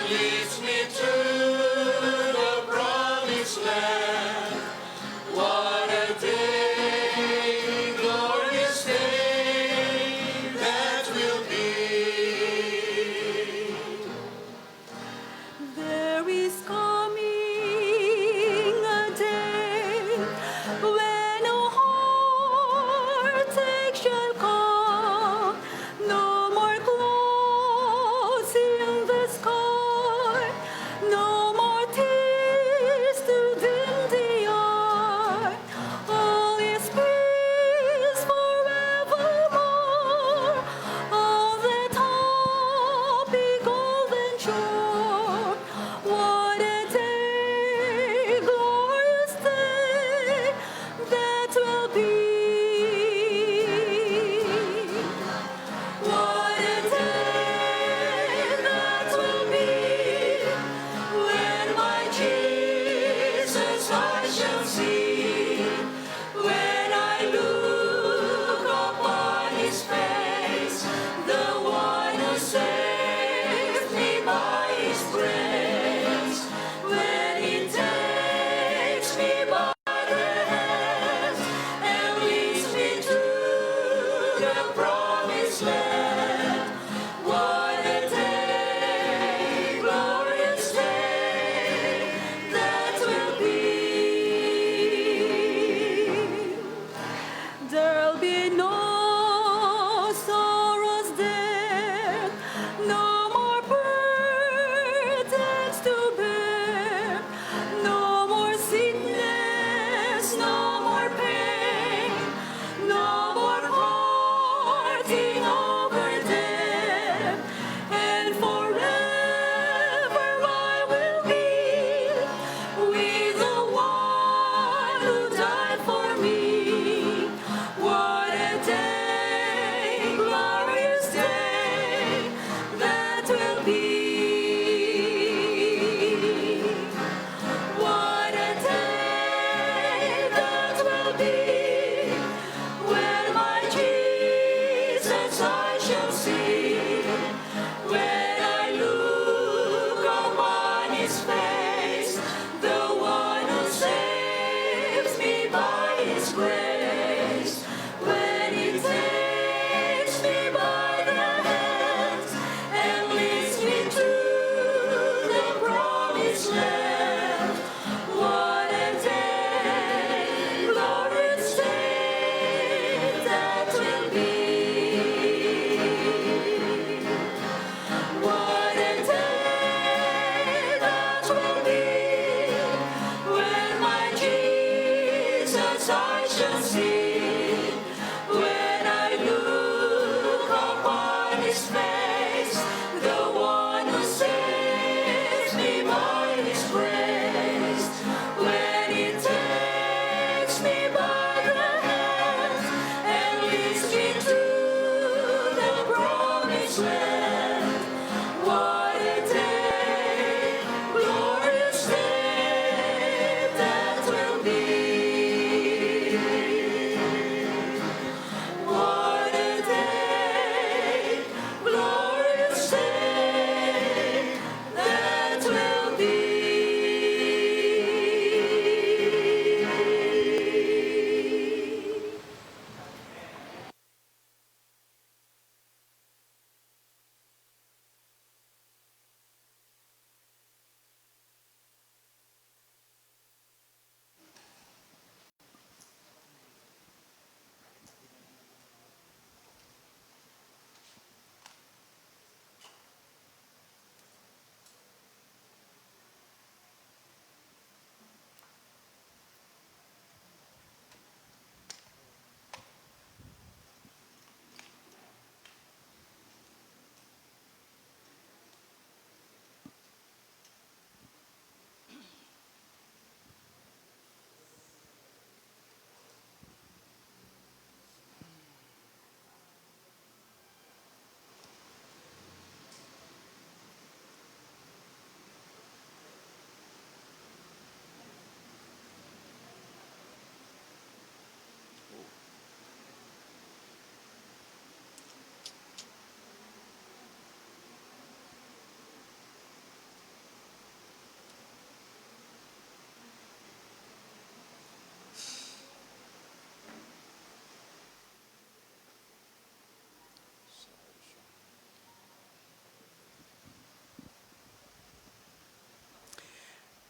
leads me to the promised land. What a day, glorious day that will be. There is coming a day when no heartache shall come, no more clouds in the sky,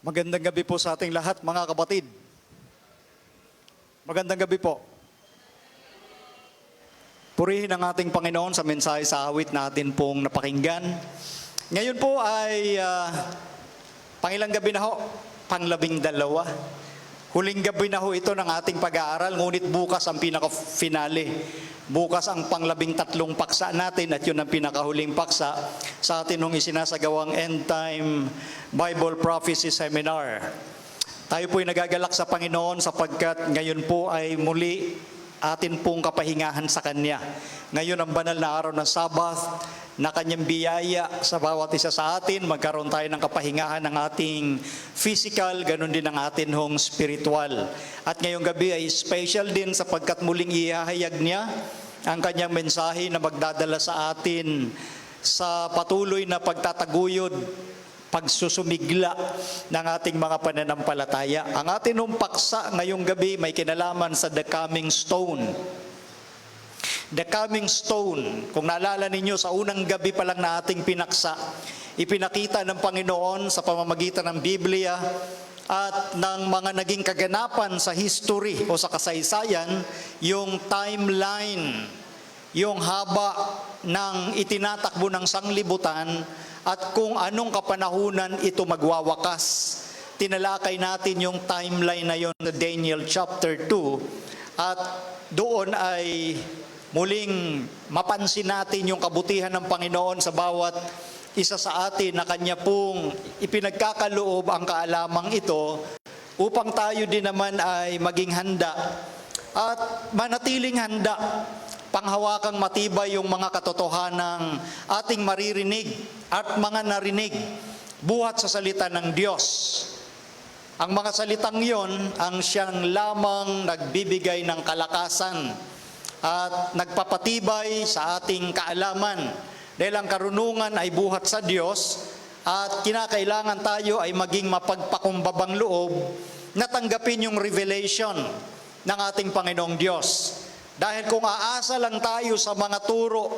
Magandang gabi po sa ating lahat, mga kapatid. Magandang gabi po. Purihin ang ating Panginoon sa mensahe sa awit natin pong napakinggan. Ngayon po ay pangilang gabi na ho? Pang-12. Huling gabi na ho ito ng ating pag-aaral, ngunit bukas ang pinaka-finale. Bukas ang pang-13 paksa natin at yun ang pinakahuling paksa sa atin nung isinasagawang End Time Bible Prophecy Seminar. Tayo po'y nagagalak sa Panginoon sapagkat ngayon po ay muli atin pong kapahingahan sa Kanya. Ngayon ang banal na araw ng Sabbath na Kanyang biyaya sa bawat isa sa atin, magkaroon tayo ng kapahingahan ng ating physical, ganun din ang atin hong spiritual. At ngayong gabi ay special din sapagkat muling ihahayag niya ang Kanyang mensahe na magdadala sa atin sa patuloy na pagtataguyod, pagsusumigla ng ating mga pananampalataya. Ang atin hong paksa ngayong gabi may kinalaman sa The Coming Stone. The Coming Stone, kung naalala ninyo sa unang gabi pa lang na ating pinaksa, ipinakita ng Panginoon sa pamamagitan ng Biblia at ng mga naging kaganapan sa history o sa kasaysayan, yung timeline, yung haba ng itinatakbo ng sanglibutan at kung anong kapanahunan ito magwawakas. Tinalakay natin yung timeline na yon sa Daniel chapter 2 at doon ay muling mapansin natin yung kabutihan ng Panginoon sa bawat isa sa atin na Kanya pong ipinagkakaloob ang kaalamang ito upang tayo din naman ay maging handa at manatiling handa, panghawakang matibay yung mga katotohanang ating maririnig at mga narinig buhat sa salita ng Diyos. Ang mga salitang yon ang siyang lamang nagbibigay ng kalakasan at nagpapatibay sa ating kaalaman. Dahil ang karunungan ay buhat sa Diyos at kinakailangan tayo ay maging mapagpakumbabang loob na tanggapin yung revelation ng ating Panginoong Diyos. Dahil kung aasa lang tayo sa mga turo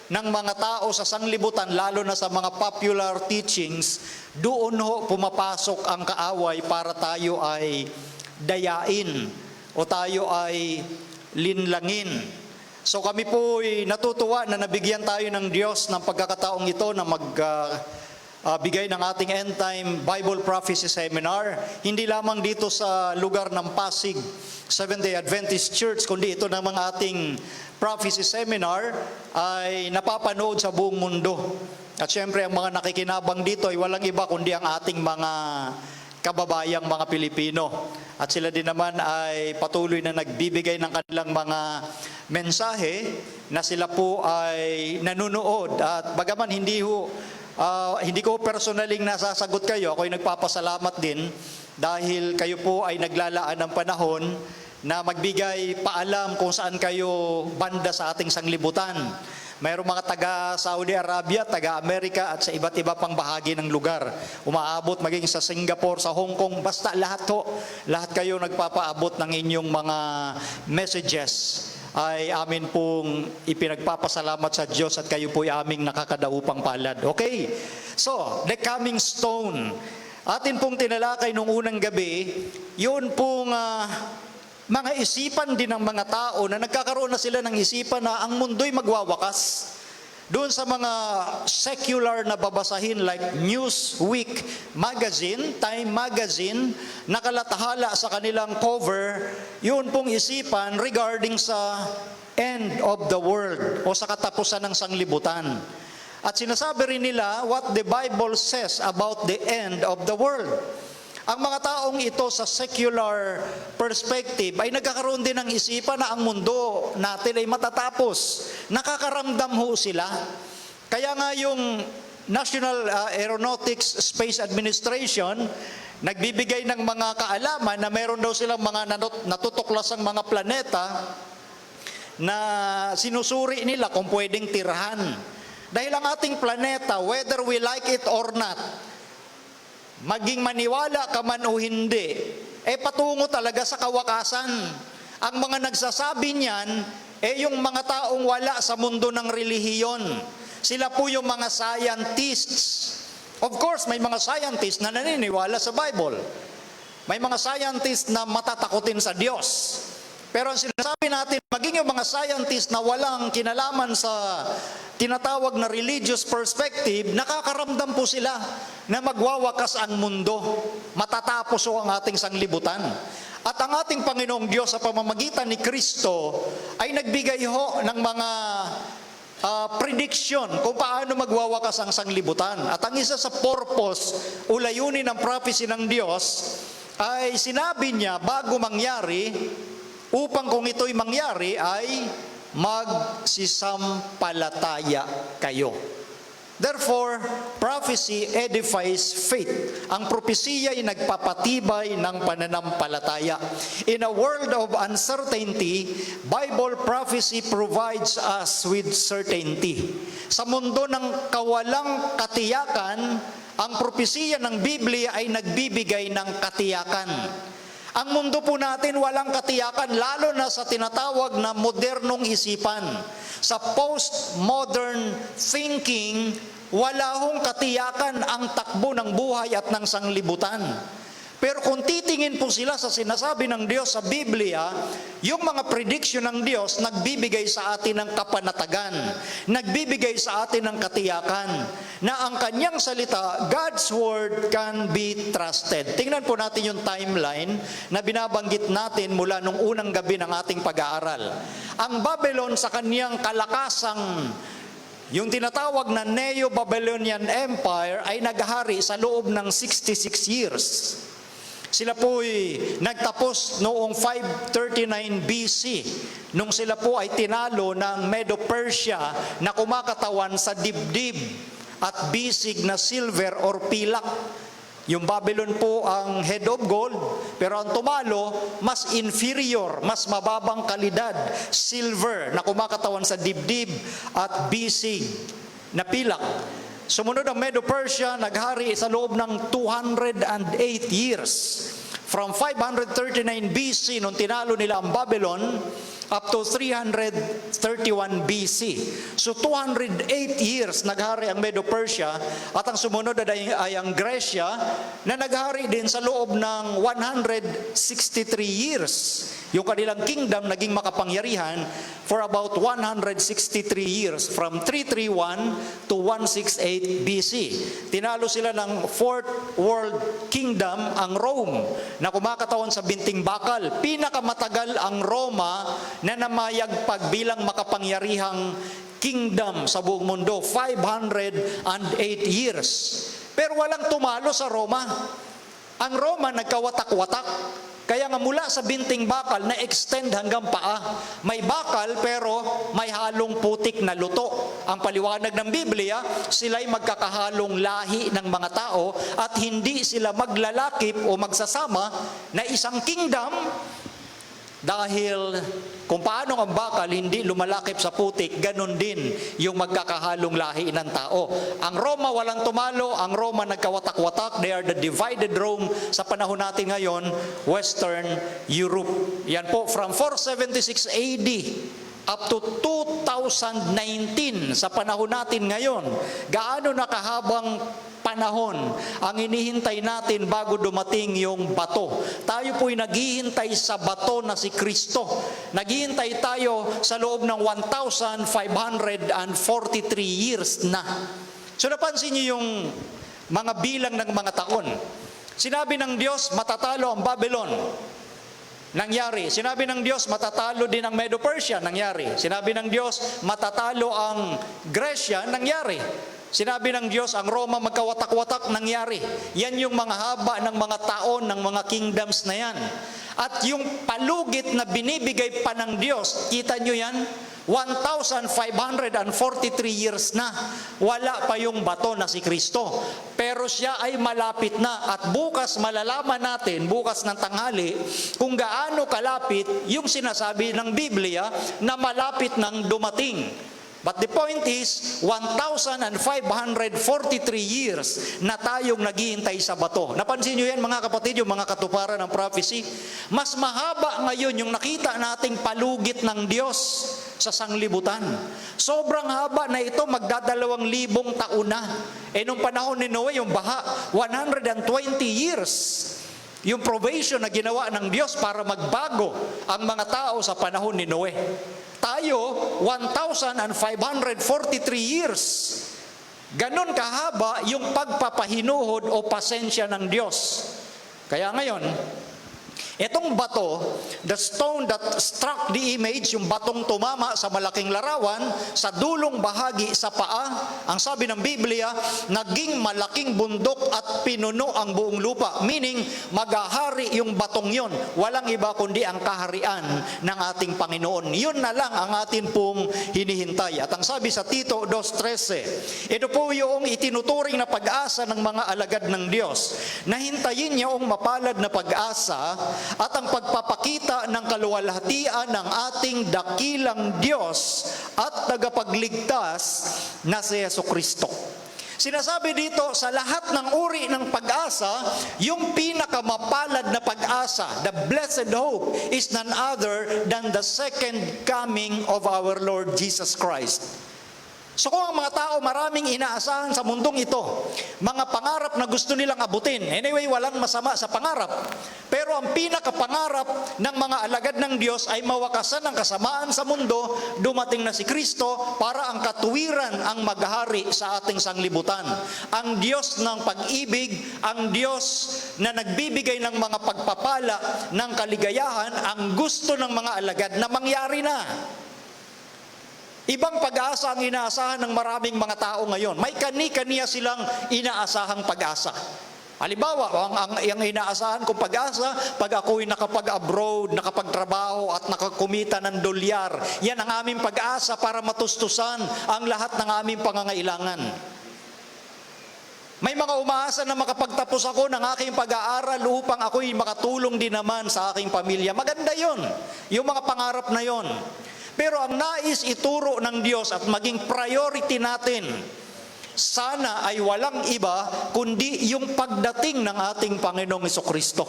ng mga tao sa sanglibutan, lalo na sa mga popular teachings, doon ho pumapasok ang kaaway para tayo ay dayain o tayo ay linlangin. So kami po ay natutuwa na nabigyan tayo ng Diyos ng pagkakataong ito na magbigay ng ating End Time Bible Prophecy Seminar, hindi lamang dito sa lugar ng Pasig Seventh-day Adventist Church, kundi ito ng mga ating prophecy seminar ay napapanood sa buong mundo. At syempre ang mga nakikinabang dito ay walang iba kundi ang ating mga kababayang mga Pilipino. At sila din naman ay patuloy na nagbibigay ng kanilang mga mensahe na sila po ay nanunood. At bagaman hindi ko personaling nasasagot kayo, ako'y nagpapasalamat din dahil kayo po ay naglalaan ng panahon na magbigay paalam kung saan kayo banda sa ating sanglibutan. Mayroong mga taga Saudi Arabia, taga Amerika at sa iba't iba pang bahagi ng lugar. Umaabot maging sa Singapore, sa Hong Kong, basta lahat kayo nagpapaabot ng inyong mga messages ay amin pong ipinagpapasalamat sa Diyos at kayo po ay aming nakakadaupang palad. Okay? So, The Coming Stone. Atin pong tinalakay nung unang gabi, yun pong mga isipan din ng mga tao na nagkakaroon na sila ng isipan na ang mundo'y magwawakas. Doon sa mga secular na babasahin like Newsweek magazine, Time magazine, nakalatahala sa kanilang cover, yun pong isipan regarding sa end of the world o sa katapusan ng sanglibutan. At sinasabi rin nila what the Bible says about the end of the world. Ang mga taong ito sa secular perspective ay nagkakaroon din ng isipan na ang mundo natin ay matatapos. Nakakaramdam ho sila. Kaya nga yung National Aeronautics Space Administration nagbibigay ng mga kaalaman na meron daw silang mga natutuklasang mga planeta na sinusuri nila kung pwedeng tirahan. Dahil ang ating planeta, whether we like it or not, maging maniwala ka man o hindi, patungo talaga sa kawakasan. Ang mga nagsasabi niyan, yung mga taong wala sa mundo ng relihiyon. Sila po yung mga scientists. Of course, may mga scientists na naniniwala sa Bible. May mga scientists na matatakutin sa Diyos. Pero ang sinasabi natin, maging yung mga scientists na walang kinalaman sa tinatawag na religious perspective, nakakaramdam po sila na magwawakas ang mundo. Matatapos po ang ating sanglibutan. At ang ating Panginoong Diyos sa pamamagitan ni Kristo ay nagbigay ho ng mga prediction kung paano magwawakas ang sanglibutan. At ang isa sa purpose o layunin ng prophecy ng Diyos ay sinabi niya bago mangyari, upang kung ito'y mangyari ay magsisampalataya kayo. Therefore, prophecy edifies faith. Ang propesiya ay nagpapatibay ng pananampalataya. In a world of uncertainty, Bible prophecy provides us with certainty. Sa mundo ng kawalang katiyakan, ang propesiya ng Biblia ay nagbibigay ng katiyakan. Ang mundo po natin walang katiyakan, lalo na sa tinatawag na modernong isipan. Sa postmodern thinking, wala hong katiyakan ang takbo ng buhay at ng sanglibutan. Pero kung titingin po sila sa sinasabi ng Diyos sa Biblia, yung mga prediction ng Diyos nagbibigay sa atin ng kapanatagan, nagbibigay sa atin ng katiyakan, na ang kanyang salita, God's Word can be trusted. Tingnan po natin yung timeline na binabanggit natin mula nung unang gabi ng ating pag-aaral. Ang Babylon sa kanyang kalakasang, yung tinatawag na Neo-Babylonian Empire ay naghari sa loob ng 66 years. Sila po'y nagtapos noong 539 BC, nung sila po ay tinalo ng Medo-Persia na kumakatawan sa dibdib at bisig na silver or pilak. Yung Babylon po ang head of gold, pero ang tumalo, mas inferior, mas mababang kalidad, silver na kumakatawan sa dibdib at bisig na pilak. Sumunod ang Medo-Persia, naghari sa loob ng 208 years. From 539 BC, nung tinalo nila ang Babylon, up to 331 BC. So 208 years naghari ang Medo-Persia, at ang sumunod ay ang Gresya na naghari din sa loob ng 163 years. Yung kanilang kingdom naging makapangyarihan for about 163 years, from 331 to 168 BC. Tinalo sila ng Fourth World Kingdom, ang Rome, na kumakatawan sa binting bakal. Pinakamatagal ang Roma na namayagpag bilang makapangyarihang kingdom sa buong mundo, 508 years. Pero walang tumalo sa Roma. Ang Roma nagkawatak-watak. Kaya nga mula sa binting bakal, na-extend hanggang paa. May bakal pero may halong putik na luto. Ang paliwanag ng Biblia, sila'y magkakahalong lahi ng mga tao at hindi sila maglalakip o magsasama na isang kingdom, dahil kung paano ang bakal hindi lumalakip sa putik, ganun din yung magkakahalong lahi ng tao. Ang Roma walang tumalo, ang Roma nagkawatak-watak. They are the divided Rome sa panahon natin ngayon, Western Europe. Yan po, from 476 AD up to 2019 sa panahon natin ngayon. Gaano na kahabang panahon ang inihintay natin bago dumating yung bato. Tayo po'y naghihintay sa bato na si Kristo. Naghihintay tayo sa loob ng 1,543 years na. So napansin niyo yung mga bilang ng mga taon. Sinabi ng Diyos, matatalo ang Babylon. Nangyari. Sinabi ng Diyos, matatalo din ang Medo-Persia. Nangyari. Sinabi ng Diyos, matatalo ang Gresya. Nangyari. Sinabi ng Diyos, ang Roma magkawatak-watak. Nangyari. Yan yung mga haba ng mga taon ng mga kingdoms na yan. At yung palugit na binibigay pa ng Diyos, kita nyo yan? 1,543 years na, wala pa yung bato na si Kristo. Pero siya ay malapit na, at bukas malalaman natin, bukas ng tanghali, kung gaano kalapit yung sinasabi ng Biblia na malapit nang dumating. But the point is, 1,543 years na tayong naghihintay sa bato. Napansin nyo yan mga kapatid, yung mga katuparan ng prophecy? Mas mahaba ngayon yung nakita nating palugit ng Diyos sa sanglibutan. Sobrang haba na ito, magdadalawang-libong taon na. Nung panahon ni Noe, yung baha, 120 years. Yung probation na ginawa ng Diyos para magbago ang mga tao sa panahon ni Noe. Tayo, 1,543 years. Ganon kahaba yung pagpapahinuhod o pasensya ng Diyos. Kaya ngayon, itong bato, the stone that struck the image, yung batong tumama sa malaking larawan, sa dulong bahagi sa paa, ang sabi ng Biblia, naging malaking bundok at pinuno ang buong lupa. Meaning, maghahari yung batong yon. Walang iba kundi ang kaharian ng ating Panginoon. Yun na lang ang atin pong hinihintay. At ang sabi sa Tito 2:13, ito po yung itinuturing na pag-asa ng mga alagad ng Diyos, na hintayin niyaong mapalad na pag-asa at ang pagpapakita ng kaluwalhatian ng ating dakilang Diyos at tagapagligtas na si Jesucristo. Sinasabi dito, sa lahat ng uri ng pag-asa, yung pinakamapalad na pag-asa, the blessed hope, is none other than the second coming of our Lord Jesus Christ. So kung ang mga tao maraming inaasahan sa mundong ito, mga pangarap na gusto nilang abutin, anyway, walang masama sa pangarap. Pero ang pinakapangarap ng mga alagad ng Diyos ay mawakasan ang kasamaan sa mundo, dumating na si Kristo para ang katuwiran ang maghari sa ating sanglibutan. Ang Diyos ng pag-ibig, ang Diyos na nagbibigay ng mga pagpapala ng kaligayahan, ang gusto ng mga alagad na mangyari na. Ibang pag-asa ang inaasahan ng maraming mga tao ngayon. May kani-kaniya silang inaasahang pag-asa. Halimbawa, ang inaasahan kong pag-asa, pag ako'y nakapag-abroad, nakapagtrabaho at nakakumita ng dolyar, yan ang aming pag-asa para matustusan ang lahat ng aming pangangailangan. May mga umaasa na makapagtapos ako ng aking pag-aaral upang ako'y makatulong din naman sa aking pamilya. Maganda yon, yung mga pangarap na yon. Pero ang nais ituro ng Diyos at maging priority natin, sana ay walang iba kundi yung pagdating ng ating Panginoong Jesucristo.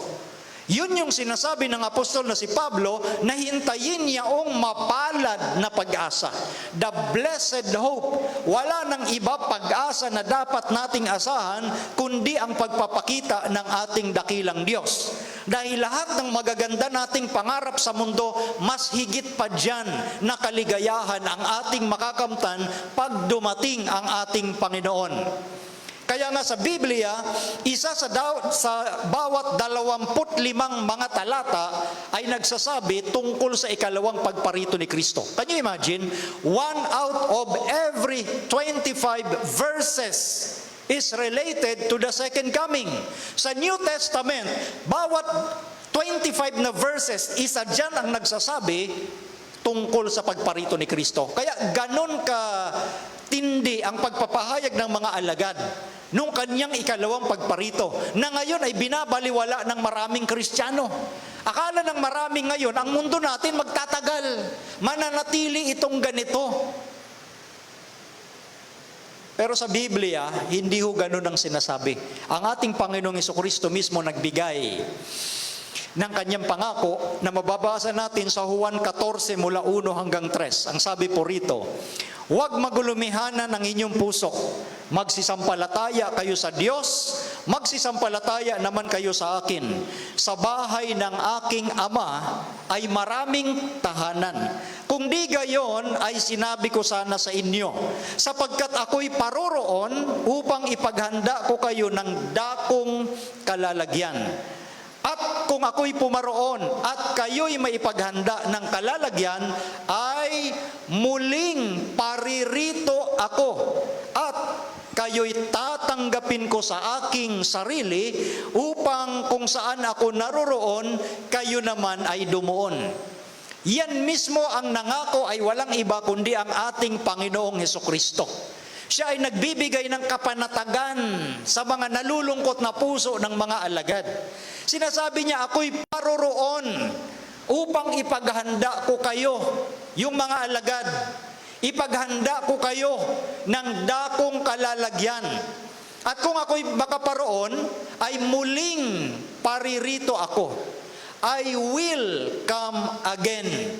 Yun yung sinasabi ng apostol na si Pablo, na hintayin niyaong mapalad na pag-asa. The blessed hope. Wala nang iba pag-asa na dapat nating asahan kundi ang pagpapakita ng ating dakilang Diyos. Dahil lahat ng magaganda nating pangarap sa mundo, mas higit pa dyan na kaligayahan ang ating makakamtan pag dumating ang ating Panginoon. Kaya nga sa Biblia, isa sa bawat 25 mga talata ay nagsasabi tungkol sa ikalawang pagparito ni Kristo. Can you imagine? 1 out of every 25 verses is related to the second coming. Sa New Testament, bawat 25 na verses, isa dyan ang nagsasabi tungkol sa pagparito ni Kristo. Kaya ganon ka tindi ang pagpapahayag ng mga alagad nung kanyang ikalawang pagparito, na ngayon ay binabaliwala ng maraming Kristiyano. Akala ng maraming ngayon, ang mundo natin magtatagal, mananatili itong ganito. Pero sa Biblia, hindi ho ganun ang sinasabi. Ang ating Panginoong Jesucristo mismo nagbigay ng kanyang pangako na mababasa natin sa Juan 14 mula 1 hanggang 3. Ang sabi po rito, huwag magulumihanan ang inyong puso. Magsisampalataya kayo sa Diyos, magsisampalataya naman kayo sa akin. Sa bahay ng aking Ama ay maraming tahanan. Kung di gayon ay sinabi ko sana sa inyo, sapagkat ako'y paroroon upang ipaghanda ko kayo ng dakong kalalagyan. At kung ako'y pumaroon at kayo'y maipaghanda ng kalalagyan, ay muling paririto ako at kayo'y tatanggapin ko sa aking sarili upang kung saan ako naroroon, kayo naman ay dumuon. Yan mismo ang nangako ay walang iba kundi ang ating Panginoong Hesukristo. Siya ay nagbibigay ng kapanatagan sa mga nalulungkot na puso ng mga alagad. Sinasabi niya, ako'y paroroon upang ipaghanda ko kayo, yung mga alagad. Ipaghanda ko kayo ng dakong kalalagyan. At kung ako'y makaparoon, ay muling paririto ako. I will come again.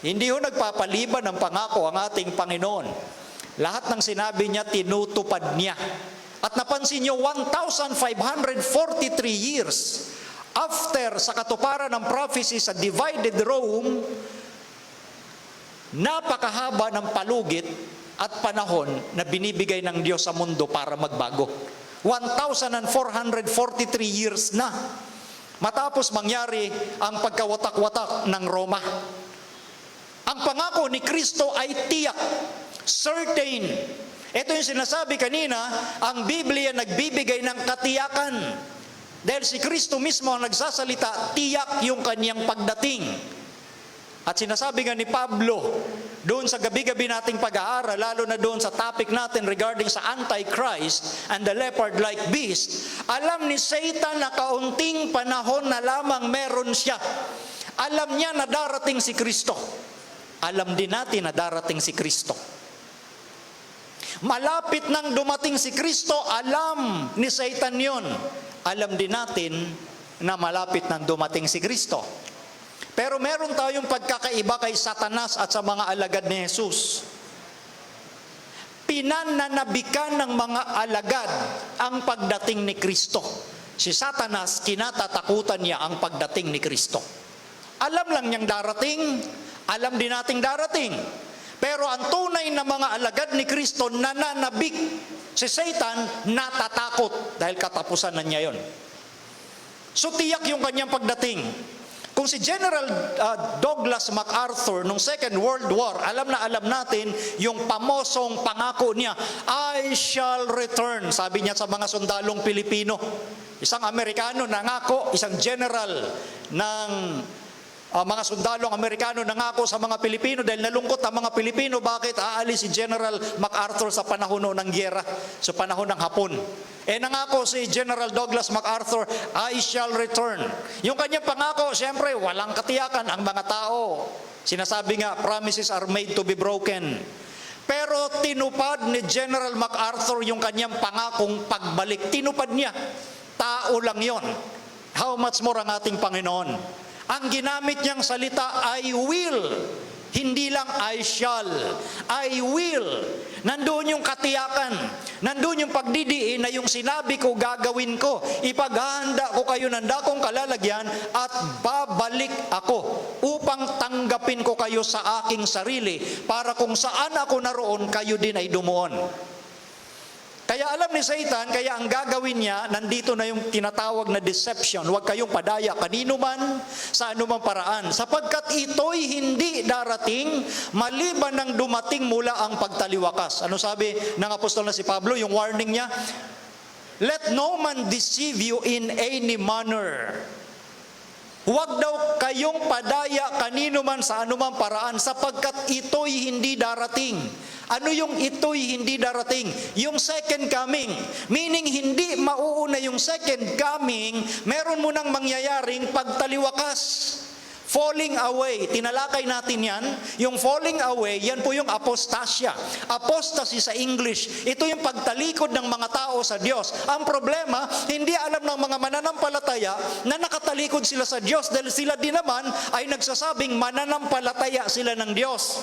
Hindi ho nagpapaliban ng pangako ang ating Panginoon. Lahat ng sinabi niya, tinutupad niya. At napansin niyo, 1,543 years after sa katuparan ng prophecy sa divided Rome, napakahaba ng palugit at panahon na binibigay ng Diyos sa mundo para magbago. 1,443 years na matapos mangyari ang pagkawatak-watak ng Roma. Ang pangako ni Kristo ay tiyak, certain. Ito yung sinasabi kanina, ang Biblia nagbibigay ng katiyakan. Dahil si Kristo mismo ang nagsasalita, tiyak yung kanyang pagdating. At sinasabi nga ni Pablo, doon sa gabi-gabi nating pag-aaral, lalo na doon sa topic natin regarding sa Antichrist and the leopard-like beast, alam ni Satan na kaunting panahon na lamang meron siya. Alam niya na darating si Kristo. Alam din natin na darating si Kristo. Malapit nang dumating si Kristo, alam ni Satan yon. Alam din natin na malapit nang dumating si Kristo. Pero meron tayong pagkakaiba kay Satanas at sa mga alagad ni Jesus. Pinananabikan ng mga alagad ang pagdating ni Kristo. Si Satanas, kinatatakutan niya ang pagdating ni Kristo. Alam lang niyang darating, alam din nating darating. Pero ang tunay na mga alagad ni Kristo nananabik. Si Satan natatakot dahil katapusan na niya yon. So tiyak yung kanyang pagdating. Kung si General Douglas MacArthur nung Second World War, alam na alam natin yung pamosong pangako niya, I shall return, sabi niya sa mga sundalong Pilipino. Isang Amerikano nangako, isang general ng mga sundalong Amerikano nangako sa mga Pilipino dahil nalungkot ang mga Pilipino, bakit aalis si General MacArthur sa panahon ng gyera, sa panahon ng Hapon. Nangako si General Douglas MacArthur, I shall return. Yung kanyang pangako, siyempre, walang katiyakan ang mga tao. Sinasabi nga, promises are made to be broken. Pero tinupad ni General MacArthur yung kanyang pangakong pagbalik. Tinupad niya. Tao lang yon. How much more ang ating Panginoon? Ang ginamit niyang salita, I will. Hindi lang I shall. I will. Nandoon yung katiyakan. Nandoon yung pagdidiin na yung sinabi ko gagawin ko. Ipaghahanda ko kayo ng dakong kalalagyan at babalik ako upang tanggapin ko kayo sa aking sarili para kung saan ako naroon, kayo din ay dumuon. Kaya alam ni Satan, kaya ang gagawin niya, nandito na yung tinatawag na deception. Huwag kayong padaya kanino man, sa anumang paraan. Sapagkat ito'y hindi darating, maliban ng dumating mula ang pagtaliwakas. Ano sabi ng apostol na si Pablo, yung warning niya? Let no man deceive you in any manner. Huwag daw kayong padaya kanino man sa anumang paraan, sapagkat ito'y hindi darating. Ano yung ito'y hindi darating? Yung second coming. Meaning, hindi mauuna yung second coming, meron mo nang mangyayaring pagtaliwakas. Falling away. Tinalakay natin yan. Yung falling away, yan po yung apostasya. Apostasy sa English. Ito yung pagtalikod ng mga tao sa Diyos. Ang problema, hindi alam ng mga mananampalataya na nakatalikod sila sa Diyos dahil sila din naman ay nagsasabing mananampalataya sila ng Diyos.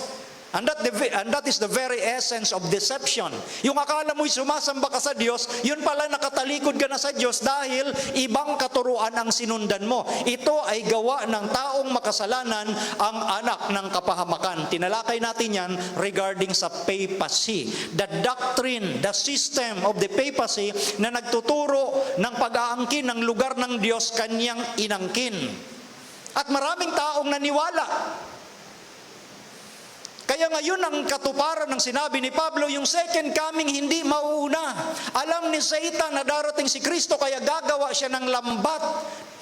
And that is the very essence of deception. Yung akala mo'y sumasamba ka sa Diyos, yun pala nakatalikod ka na sa Diyos dahil ibang katuruan ang sinundan mo. Ito ay gawa ng taong makasalanan, ang anak ng kapahamakan. Tinalakay natin yan regarding sa papacy. The doctrine, the system of the papacy na nagtuturo ng pag-aangkin ng lugar ng Diyos kanyang inangkin. At maraming taong naniwala. Kaya ngayon ang katuparan ng sinabi ni Pablo, yung second coming hindi mauuna. Alam ni Satan na darating si Kristo, kaya gagawa siya ng lambat,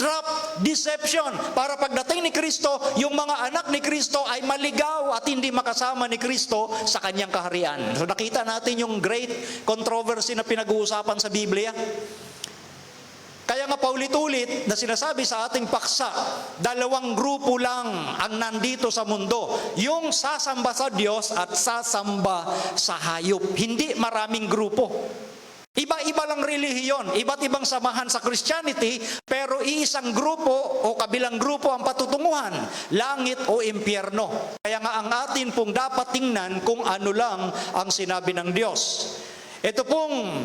trap, deception, para pagdating ni Kristo, yung mga anak ni Kristo ay maligaw at hindi makasama ni Kristo sa kanyang kaharian. So nakita natin yung great controversy na pinag-uusapan sa Biblia. Kaya nga paulit-ulit na sinasabi sa ating paksa, dalawang grupo lang ang nandito sa mundo. Yung sasamba sa Diyos at sasamba sa hayop. Hindi maraming grupo. Iba-iba lang relihiyon, iba't ibang samahan sa Christianity, pero iisang grupo o kabilang grupo ang patutunguhan, langit o impyerno. Kaya nga ang atin pong dapat tingnan kung ano lang ang sinabi ng Diyos. Ito pong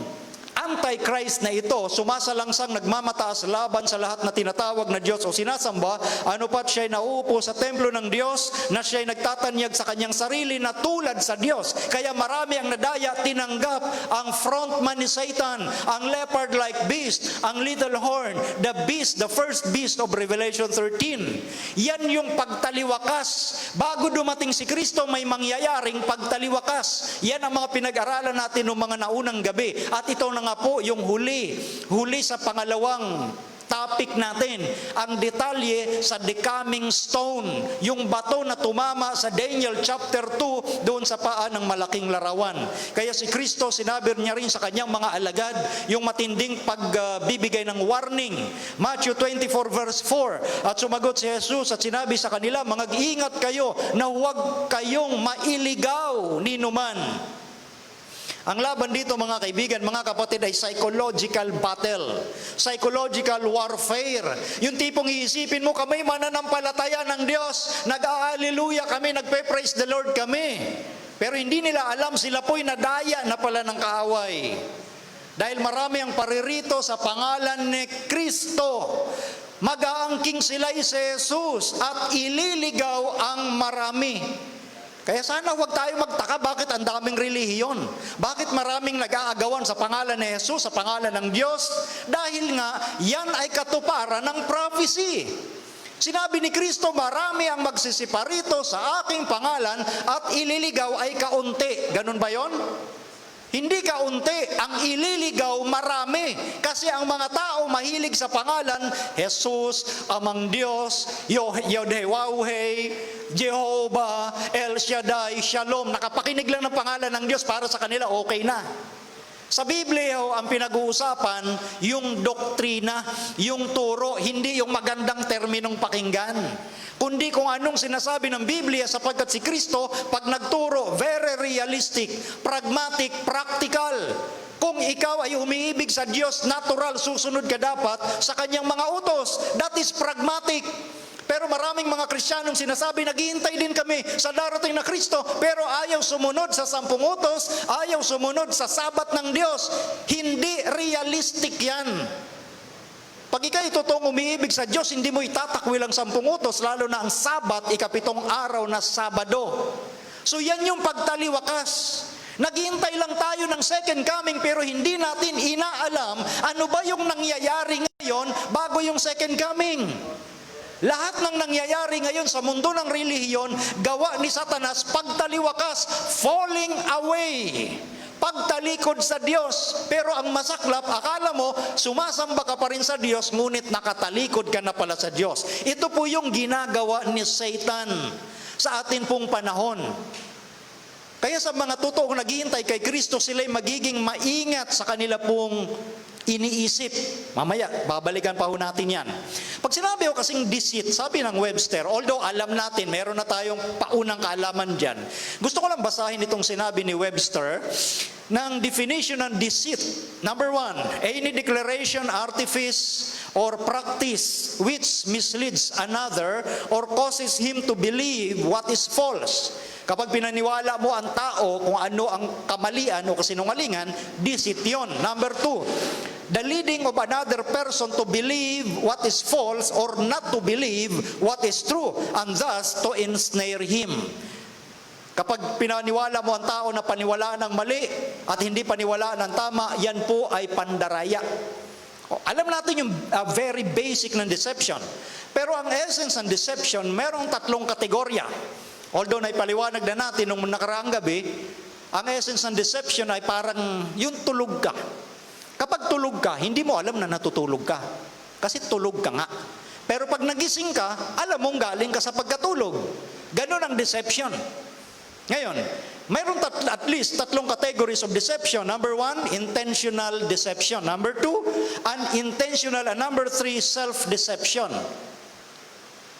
Antichrist na ito, sumasalangsang nagmamataas laban sa lahat na tinatawag na Diyos o sinasamba, ano pat siya'y nauupo sa templo ng Diyos na siya'y nagtatanyag sa kanyang sarili na tulad sa Diyos. Kaya marami ang nadaya, tinanggap ang frontman ni Satan, ang leopard-like beast, ang little horn, the beast, the first beast of Revelation 13. Yan yung pagtaliwakas. Bago dumating si Kristo, may mangyayaring pagtaliwakas. Yan ang mga pinag-aralan natin ng mga naunang gabi. At ito na nga po yung huli sa pangalawang topic natin, ang detalye sa decoming stone, yung bato na tumama sa Daniel chapter 2 doon sa paa ng malaking larawan. Kaya si Kristo, sinabi niya rin sa kanyang mga alagad yung matinding pagbibigay ng warning. Matthew 24 verse 4, at sumagot si Jesus at sinabi sa kanila, mag-ingat kayo na huwag kayong mailigaw ni numan. Ang laban dito mga kaibigan, mga kapatid, ay psychological battle. Psychological warfare. Yung tipong iisipin mo, kami mananampalataya ng Diyos, nag-aalleluya kami, nagpe-praise the Lord kami. Pero hindi nila alam, sila po'y nadaya na pala ng kaaway. Dahil marami ang paririto sa pangalan ni Kristo. Mag-aangking sila si Jesus at ililigaw ang marami. Kaya sana huwag tayo magtaka bakit ang daming relihiyon. Bakit maraming nag-aagawan sa pangalan ni Jesus, sa pangalan ng Diyos? Dahil nga, yan ay katuparan ng prophecy. Sinabi ni Kristo, marami ang magsisiparito sa aking pangalan at ililigaw ay kaunti. Ganun ba yon? Hindi kaunti, ang ililigaw marami. Kasi ang mga tao mahilig sa pangalan, Jesus, Amang Diyos, Yod-Heh-Waw-Heh, Jehovah, El Shaddai, Shalom. Nakapakinig lang ng pangalan ng Diyos para sa kanila, okay na. Sa Biblia, ang pinag-uusapan, yung doktrina, yung turo, hindi yung magandang terminong pakinggan. Kundi kung anong sinasabi ng Biblia, sapagkat si Kristo, pag nagturo, very realistic, pragmatic, practical. Kung ikaw ay umiibig sa Diyos, natural, susunod ka dapat sa kanyang mga utos. That is pragmatic. Pero maraming mga Kristiyanong sinasabi, naghihintay din kami sa darating na Kristo, pero ayaw sumunod sa 10 utos, ayaw sumunod sa sabat ng Diyos. Hindi realistic yan. Pag ikay totoong umiibig sa Diyos, hindi mo itatakwil ang 10 utos, lalo na ang sabat, ikapitong araw na Sabado. So yan yung pagtaliwakas. Naghihintay lang tayo ng second coming, pero hindi natin inaalam ano ba yung nangyayari ngayon bago yung second coming. Lahat ng nangyayari ngayon sa mundo ng relihiyon, gawa ni Satanas, pagtaliwakas, falling away, pagtalikod sa Diyos. Pero ang masaklap, akala mo, sumasamba ka pa rin sa Diyos, ngunit nakatalikod ka na pala sa Diyos. Ito po yung ginagawa ni Satan sa atin pong panahon. Kaya sa mga totoong naghihintay kay Kristo, sila'y magiging maingat sa kanila pong iniisip. Mamaya, babalikan pa ho natin yan. Pag sinabi ko kasing deceit, sabi ng Webster, although alam natin, meron na tayong paunang kaalaman dyan, gusto ko lang basahin itong sinabi ni Webster ng definition ng deceit. Number 1, any declaration, artifice, or practice which misleads another or causes him to believe what is false. Kapag pinaniwala mo ang tao kung ano ang kamalian o kasinungalingan, deceit yun. Number 2, the leading of another person to believe what is false or not to believe what is true, and thus to ensnare him. Kapag pinaniwala mo ang tao na paniwalaan ng mali at hindi paniwalaan ng tama, yan po ay pandaraya. Alam natin yung very basic ng deception. Pero ang essence ng deception, merong 3 kategorya. Although naipaliwanag na natin nung nakaraang gabi, ang essence ng deception ay parang yung tulog ka. Kapag tulog ka, hindi mo alam na natutulog ka. Kasi tulog ka nga. Pero pag nagising ka, alam mong galing ka sa pagkatulog. Ganon ang deception. Ngayon, mayroon at least 3 categories of deception. Number 1, intentional deception. Number 2, unintentional. And number 3, self-deception.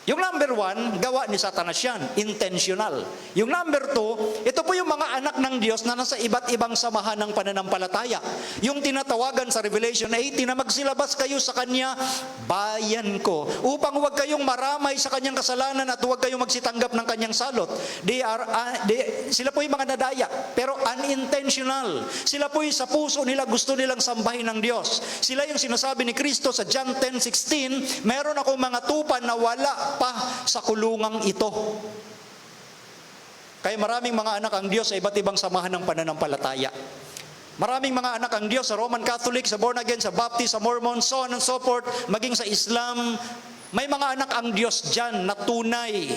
Yung number 1, gawa ni Satanas yan, intentional. Yung number 2, ito po yung mga anak ng Diyos na nasa iba't ibang samahan ng pananampalataya. Yung tinatawagan sa Revelation 18 na magsilabas kayo sa Kanya, bayan ko, upang huwag kayong maramay sa Kanyang kasalanan at huwag kayong magsitanggap ng Kanyang salot. Sila po yung mga nadaya, pero unintentional. Sila po yung sa puso nila, gusto nilang sambahin ng Diyos. Sila yung sinasabi ni Kristo sa John 10:16, meron akong mga tupa na wala pa sa kulungang ito. Kaya maraming mga anak ang Diyos sa iba't ibang samahan ng pananampalataya. Maraming mga anak ang Diyos sa Roman Catholic, sa Born Again, sa Baptist, sa Mormon, so on and so forth, maging sa Islam. May mga anak ang Diyos dyan na tunay.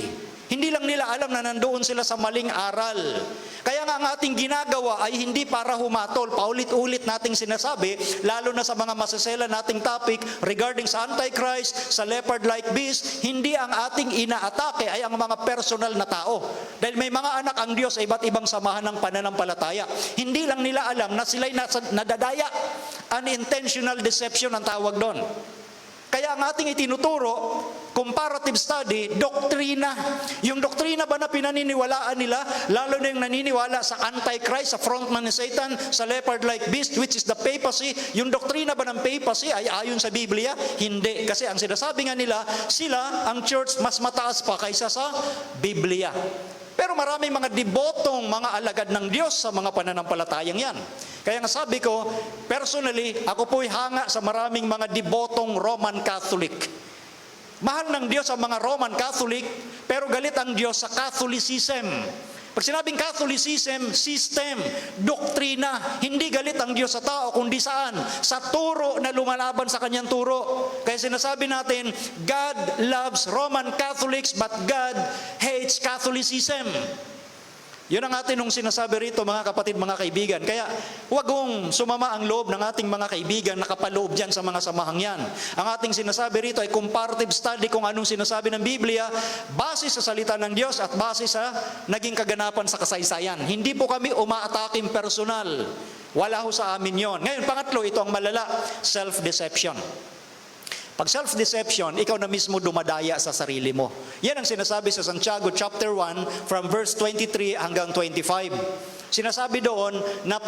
Hindi lang nila alam na nandoon sila sa maling aral. Kaya nga ang ating ginagawa ay hindi para humatol. Paulit-ulit nating sinasabi, lalo na sa mga masasela nating topic regarding sa Antichrist, sa leopard-like beast, hindi ang ating inaatake ay ang mga personal na tao. Dahil may mga anak ang Diyos sa iba't ibang samahan ng pananampalataya. Hindi lang nila alam na sila'y nadadaya. Unintentional deception ang tawag doon. Kaya ang ating itinuturo, comparative study, doktrina. Yung doktrina ba na pinaniniwalaan nila, lalo na yung naniniwala sa Antichrist, sa frontman ni Satan, sa leopard-like beast, which is the papacy. Yung doktrina ba ng papacy ay ayon sa Biblia? Hindi. Kasi ang sinasabi nga nila, sila, ang church, mas mataas pa kaysa sa Biblia. Pero maraming mga debotong mga alagad ng Diyos sa mga pananampalatayang yan. Kaya nga sabi ko, personally, ako po'y hanga sa maraming mga debotong Roman Catholic. Mahal ng Diyos ang mga Roman Catholic, pero galit ang Diyos sa Catholicism. Pag sinabing Catholicism, system, doktrina, hindi galit ang Diyos sa tao, kundi saan? Sa turo na lumalaban sa kanyang turo. Kaya sinasabi natin, God loves Roman Catholics, but God hates Catholicism. Yun ang atin nung sinasabi rito, mga kapatid, mga kaibigan. Kaya huwag kong sumama ang loob ng ating mga kaibigan na kapaloob dyan sa mga samahang yan. Ang ating sinasabi rito ay comparative study kung anong sinasabi ng Biblia, base sa salita ng Diyos at base sa naging kaganapan sa kasaysayan. Hindi po kami umaataking personal. Wala ho sa amin yon. Ngayon, pangatlo, ito ang malala, self-deception. Pag self-deception, ikaw na mismo dumadaya sa sarili mo. Yan ang sinasabi sa Santiago chapter 1 from verse 23 hanggang 25. Sinasabi doon na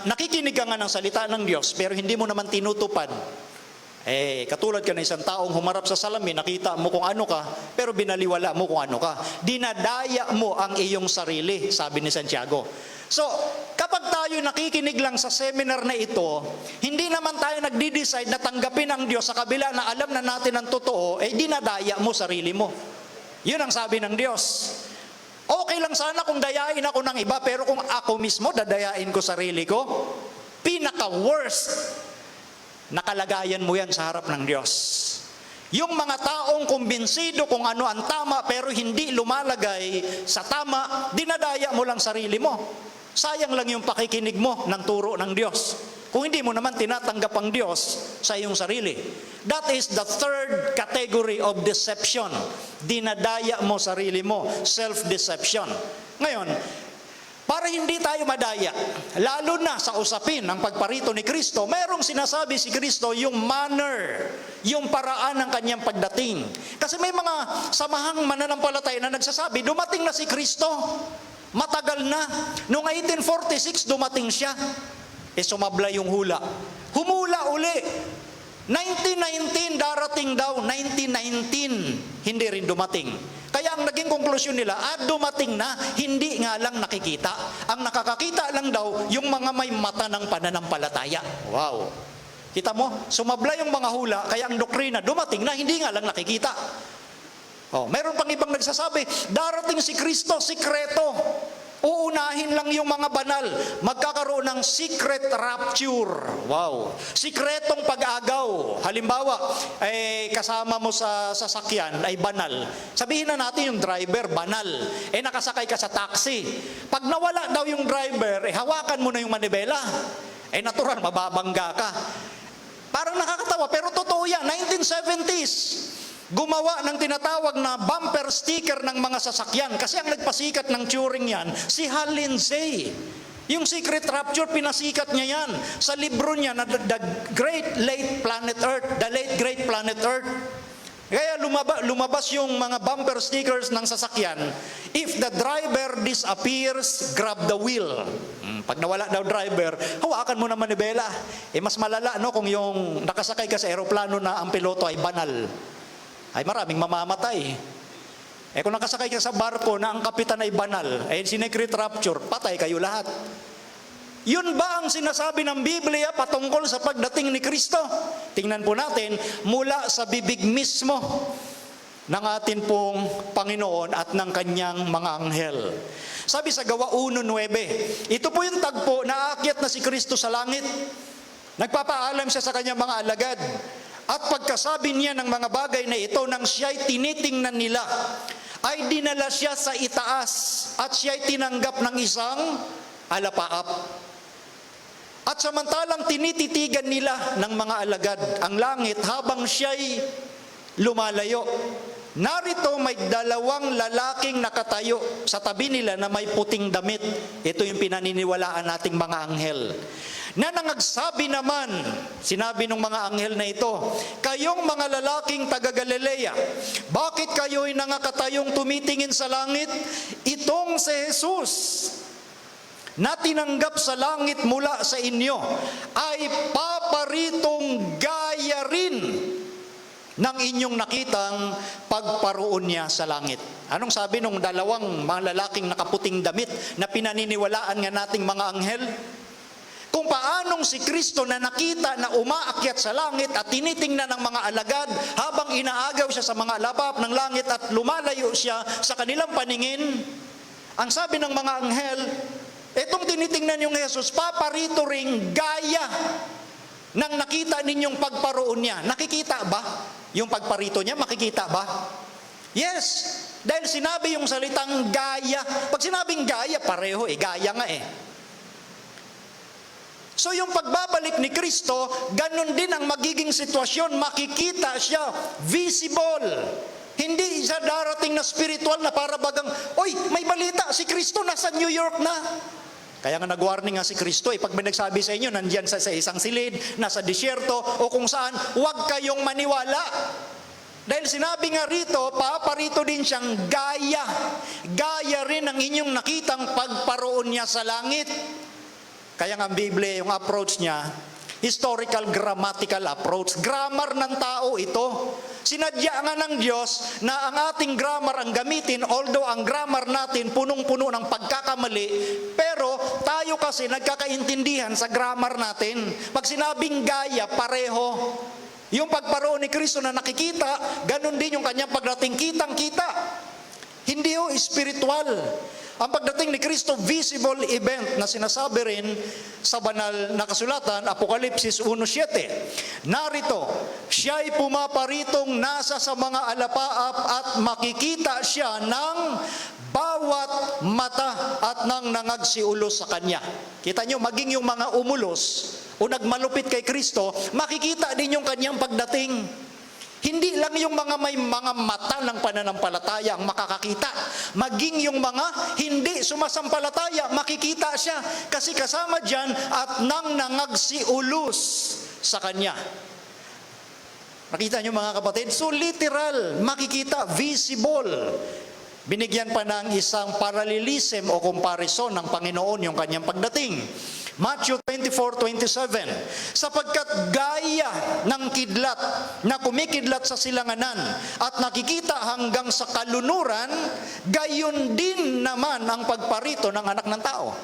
nakikinig ka nga ng salita ng Diyos pero hindi mo naman tinutupad. Katulad ka na isang taong humarap sa salamin, nakita mo kung ano ka, pero binaliwala mo kung ano ka. Dinadaya mo ang iyong sarili, sabi ni Santiago. So, kapag tayo nakikinig lang sa seminar na ito, hindi naman tayo nagdi-decide na tanggapin ang Diyos sa kabila na alam na natin ang totoo, dinadaya mo sarili mo. Yun ang sabi ng Diyos. Okay lang sana kung dayain ako ng iba, pero kung ako mismo dadayain ko sarili ko, pinaka-worst na kalagayan mo yan sa harap ng Diyos. Yung mga taong kumbinsido kung ano ang tama pero hindi lumalagay sa tama, dinadaya mo lang sarili mo. Sayang lang yung pakikinig mo ng turo ng Diyos. Kung hindi mo naman tinatanggap ang Diyos sa iyong sarili. That is the third category of deception. Dinadaya mo sarili mo, self-deception. Ngayon, para hindi tayo madaya, lalo na sa usapin ng pagparito ni Kristo, mayroong sinasabi si Kristo yung manner, yung paraan ng kanyang pagdating. Kasi may mga samahang mananampalataya na nagsasabi, dumating na si Kristo, matagal na. Noong 1846, dumating siya. Sumabla yung hula. Humula uli. 1919, darating daw. 1919, hindi rin dumating. Kaya ang naging konklusyon nila, dumating na, hindi nga lang nakikita. Ang nakakakita lang daw, yung mga may mata ng pananampalataya. Wow! Kita mo, sumabla yung mga hula, kaya ang doktrina, dumating na, hindi nga lang nakikita. Mayroon pang ibang nagsasabi, darating si Kristo, sikreto. Uunahin lang yung mga banal. Magkakaroon ng secret rapture. Wow. Sikretong pag-agaw. Halimbawa, kasama mo sa sasakyan ay banal. Sabihin na natin yung driver, banal. Nakasakay ka sa taxi. Pag nawala daw yung driver, hawakan mo na yung manibela. Natural, mababangga ka. Parang nakakatawa, pero totoo yan. 1970s. Gumawa ng tinatawag na bumper sticker ng mga sasakyan. Kasi ang nagpasikat ng Turing yan, si Hal Lindsey. Yung Secret Rapture, pinasikat niya yan. Sa libro niya na The Great Late Planet Earth, The Late Great Planet Earth. Kaya lumabas yung mga bumper stickers ng sasakyan, if the driver disappears, grab the wheel. Pag nawala daw driver, hawakan mo na manibela. Mas malala no kung yung nakasakay ka sa eroplano na ang piloto ay banal. Ay maraming mamamatay. Kung nakasakay ka sa barko na ang kapitan ay banal, sinecret rapture, patay kayo lahat. Yun ba ang sinasabi ng Biblia patungkol sa pagdating ni Kristo? Tingnan po natin mula sa bibig mismo ng atin pong Panginoon at ng kanyang mga anghel. Sabi sa Gawa 1:9, ito po yung tagpo na aakyat na si Kristo sa langit. Nagpapaalam siya sa kanyang mga alagad. At pagkasabi niya ng mga bagay na ito nang siya'y tinitingnan nila, ay dinala siya sa itaas at siya'y tinanggap ng isang alapaap. At samantalang tinititigan nila ng mga alagad ang langit habang siya'y lumalayo. Narito may dalawang lalaking nakatayo sa tabi nila na may puting damit. Ito yung pinaniniwalaan nating mga anghel. Na nangagsabi naman, sinabi ng mga anghel na ito, kayong mga lalaking taga Galilea, bakit kayo'y nangakatayong tumitingin sa langit? Itong si Jesus na tinanggap sa langit mula sa inyo ay paparitong gaya rin ng inyong nakitang pagparoon niya sa langit. Anong sabi nung dalawang mga lalaking nakaputing damit na pinaniniwalaan nga nating mga anghel? Kung paanong si Kristo na nakita na umaakyat sa langit at tinitingnan ng mga alagad habang inaagaw siya sa mga alapap ng langit at lumalayo siya sa kanilang paningin, ang sabi ng mga anghel, etong tinitingnan yung Jesus, paparito ring gaya ng nakita ninyong pagparoon niya. Nakikita ba? Yung pagparito niya, makikita ba? Yes! Dahil sinabi yung salitang gaya. Pag sinabing gaya, pareho gaya nga So yung pagbabalik ni Kristo, ganun din ang magiging sitwasyon. Makikita siya, visible. Hindi siya darating na spiritual na para bagang, oy, may balita, si Kristo nasa New York na. Kaya nga nag-warning nga si Kristo, pag may nagsabi sa inyo, nandyan sa isang silid, nasa disyerto, o kung saan, huwag kayong maniwala. Dahil sinabi nga rito, paparito din siyang gaya. Gaya rin ang inyong nakitang pagparoon niya sa langit. Kaya nga ang Biblia, yung approach niya, historical grammatical approach. Grammar ng tao ito. Sinadya nga ng Diyos na ang ating grammar ang gamitin, although ang grammar natin punong-puno ng pagkakamali, pero tayo kasi nagkakaintindihan sa grammar natin. Pag sinabing gaya, pareho. Yung pagparoon ni Kristo na nakikita, ganun din yung kanyang pagdating kitang-kita. Hindi spiritual. Ang pagdating ni Kristo, visible event na sinasabi rin sa banal na kasulatan, Apokalipsis 1:7. Narito, siya'y pumaparitong nasa sa mga alapaap at makikita siya ng bawat mata at ng nangagsiulos sa kanya. Kita nyo, maging yung mga umulos o nagmalupit kay Kristo, makikita din yung kanyang pagdating. Hindi lang yung mga may mga mata ng pananampalataya ang makakakita. Maging yung mga hindi sumasampalataya, makikita siya. Kasi kasama dyan at nang nangagsiulos sa kanya. Nakita nyo mga kapatid? So literal, makikita, visible. Binigyan pa ng isang parallelism o comparison ng Panginoon yung kanyang pagdating. Matthew 24:27, sapagkat gaya ng kidlat na kumikidlat sa silanganan at nakikita hanggang sa kalunuran, gayon din naman ang pagparito ng anak ng tao.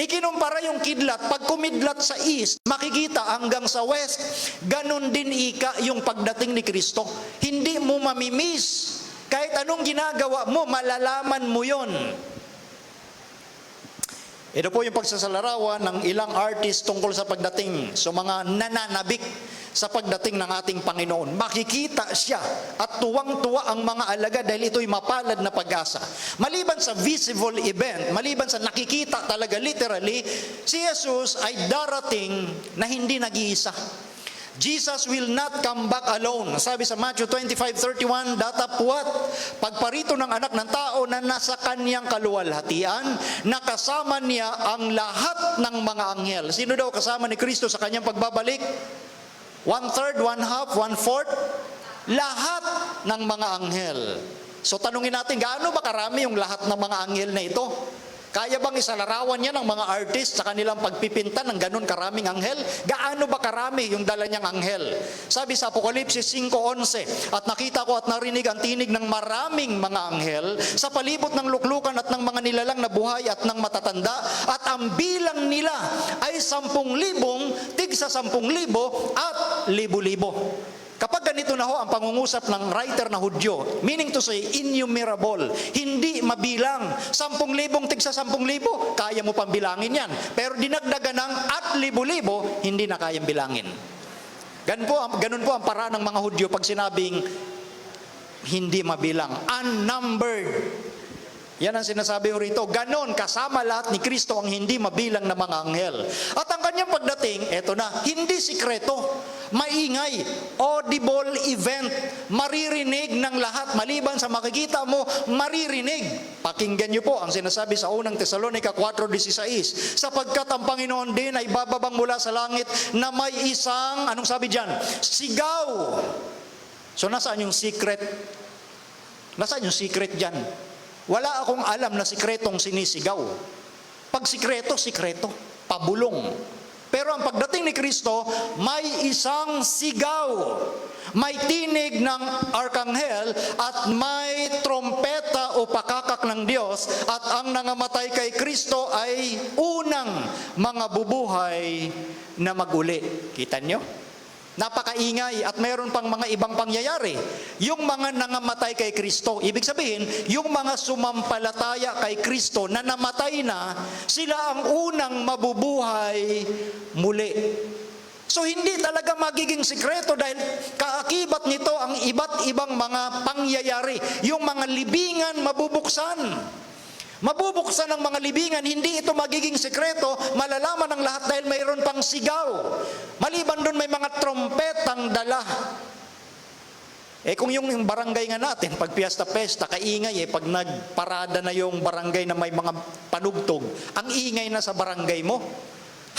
Ikinumpara yung kidlat, pag kumidlat sa east, makikita hanggang sa west, ganon din yung pagdating ni Kristo. Hindi mo mamimiss. Kahit anong ginagawa mo, malalaman mo yon. Ito po yung pagsasalarawan ng ilang artist tungkol sa pagdating. So mga nananabik sa pagdating ng ating Panginoon. Makikita siya at tuwang-tuwa ang mga alagad dahil ito'y mapalad na pag-asa. Maliban sa visible event, maliban sa nakikita talaga literally, si Jesus ay darating na hindi nag-iisa. Jesus will not come back alone. Sabi sa Matthew 25:31, datapwat, pagparito ng anak ng tao na nasa kanyang kaluwalhatian, nakasama niya ang lahat ng mga anghel. Sino daw kasama ni Kristo sa kanyang pagbabalik? 1/3, 1/2, 1/4? Lahat. ng mga anghel. So tanungin natin, gaano ba karami yung lahat ng mga anghel na ito? Kaya bang isalarawan niya ng mga artist sa kanilang pagpipinta ng ganun karaming anghel? Gaano ba karami yung dala niyang anghel? Sabi sa Apokalipsis 5:11, at nakita ko at narinig ang tinig ng maraming mga anghel sa palibot ng luklukan at ng mga nilalang na buhay at ng matatanda, at ang bilang nila ay 10,000, tig-sa 10,000 at libo-libo. Kapag ganito na ho ang pangungusap ng writer na Hudyo, meaning to say, innumerable, hindi mabilang. 10,000 tig-sa 10,000, kaya mo pang bilangin yan. Pero dinagdagan ng at libo-libo, hindi na kayang bilangin. Ganun po ang paraan ng mga Hudyo pag sinabing hindi mabilang, unnumbered. Yan ang sinasabi ko rito. Ganon, kasama lahat ni Kristo ang hindi mabilang na mga anghel. At ang kanyang pagdating, eto na, hindi sikreto, maingay, audible event, maririnig ng lahat. Maliban sa makikita mo, maririnig. Pakinggan niyo po ang sinasabi sa unang Tesalonica 4:16. Sapagkat ang Panginoon din ay bababang mula sa langit na may isang, anong sabi dyan? Sigaw. So nasaan yung secret? Nasaan yung secret dyan? Wala akong alam na sikretong sinisigaw. Pag sikreto, sikreto. Pabulong. Pero ang pagdating ni Kristo, may isang sigaw. May tinig ng arkanghel at may trompeta o pakakak ng Diyos, at ang nangamatay kay Kristo ay unang mga bubuhay na maguli. Kita nyo? Napakaingay at mayroon pang mga ibang pangyayari. Yung mga nangamatay kay Kristo, ibig sabihin, yung mga sumampalataya kay Kristo na namatay na, sila ang unang mabubuhay muli. So hindi talaga magiging sikreto dahil kaakibat nito ang iba't ibang mga pangyayari. Yung mga libingan mabubuksan. Mabubuksan ng mga libingan, hindi ito magiging sekreto, malalaman ng lahat dahil mayroon pang sigaw. Maliban doon may mga trompetang dala. Kung yung barangay nga natin, pag piyesta-pesta, kaingay pag nagparada na yung barangay na may mga panugtog, ang ingay na sa barangay mo.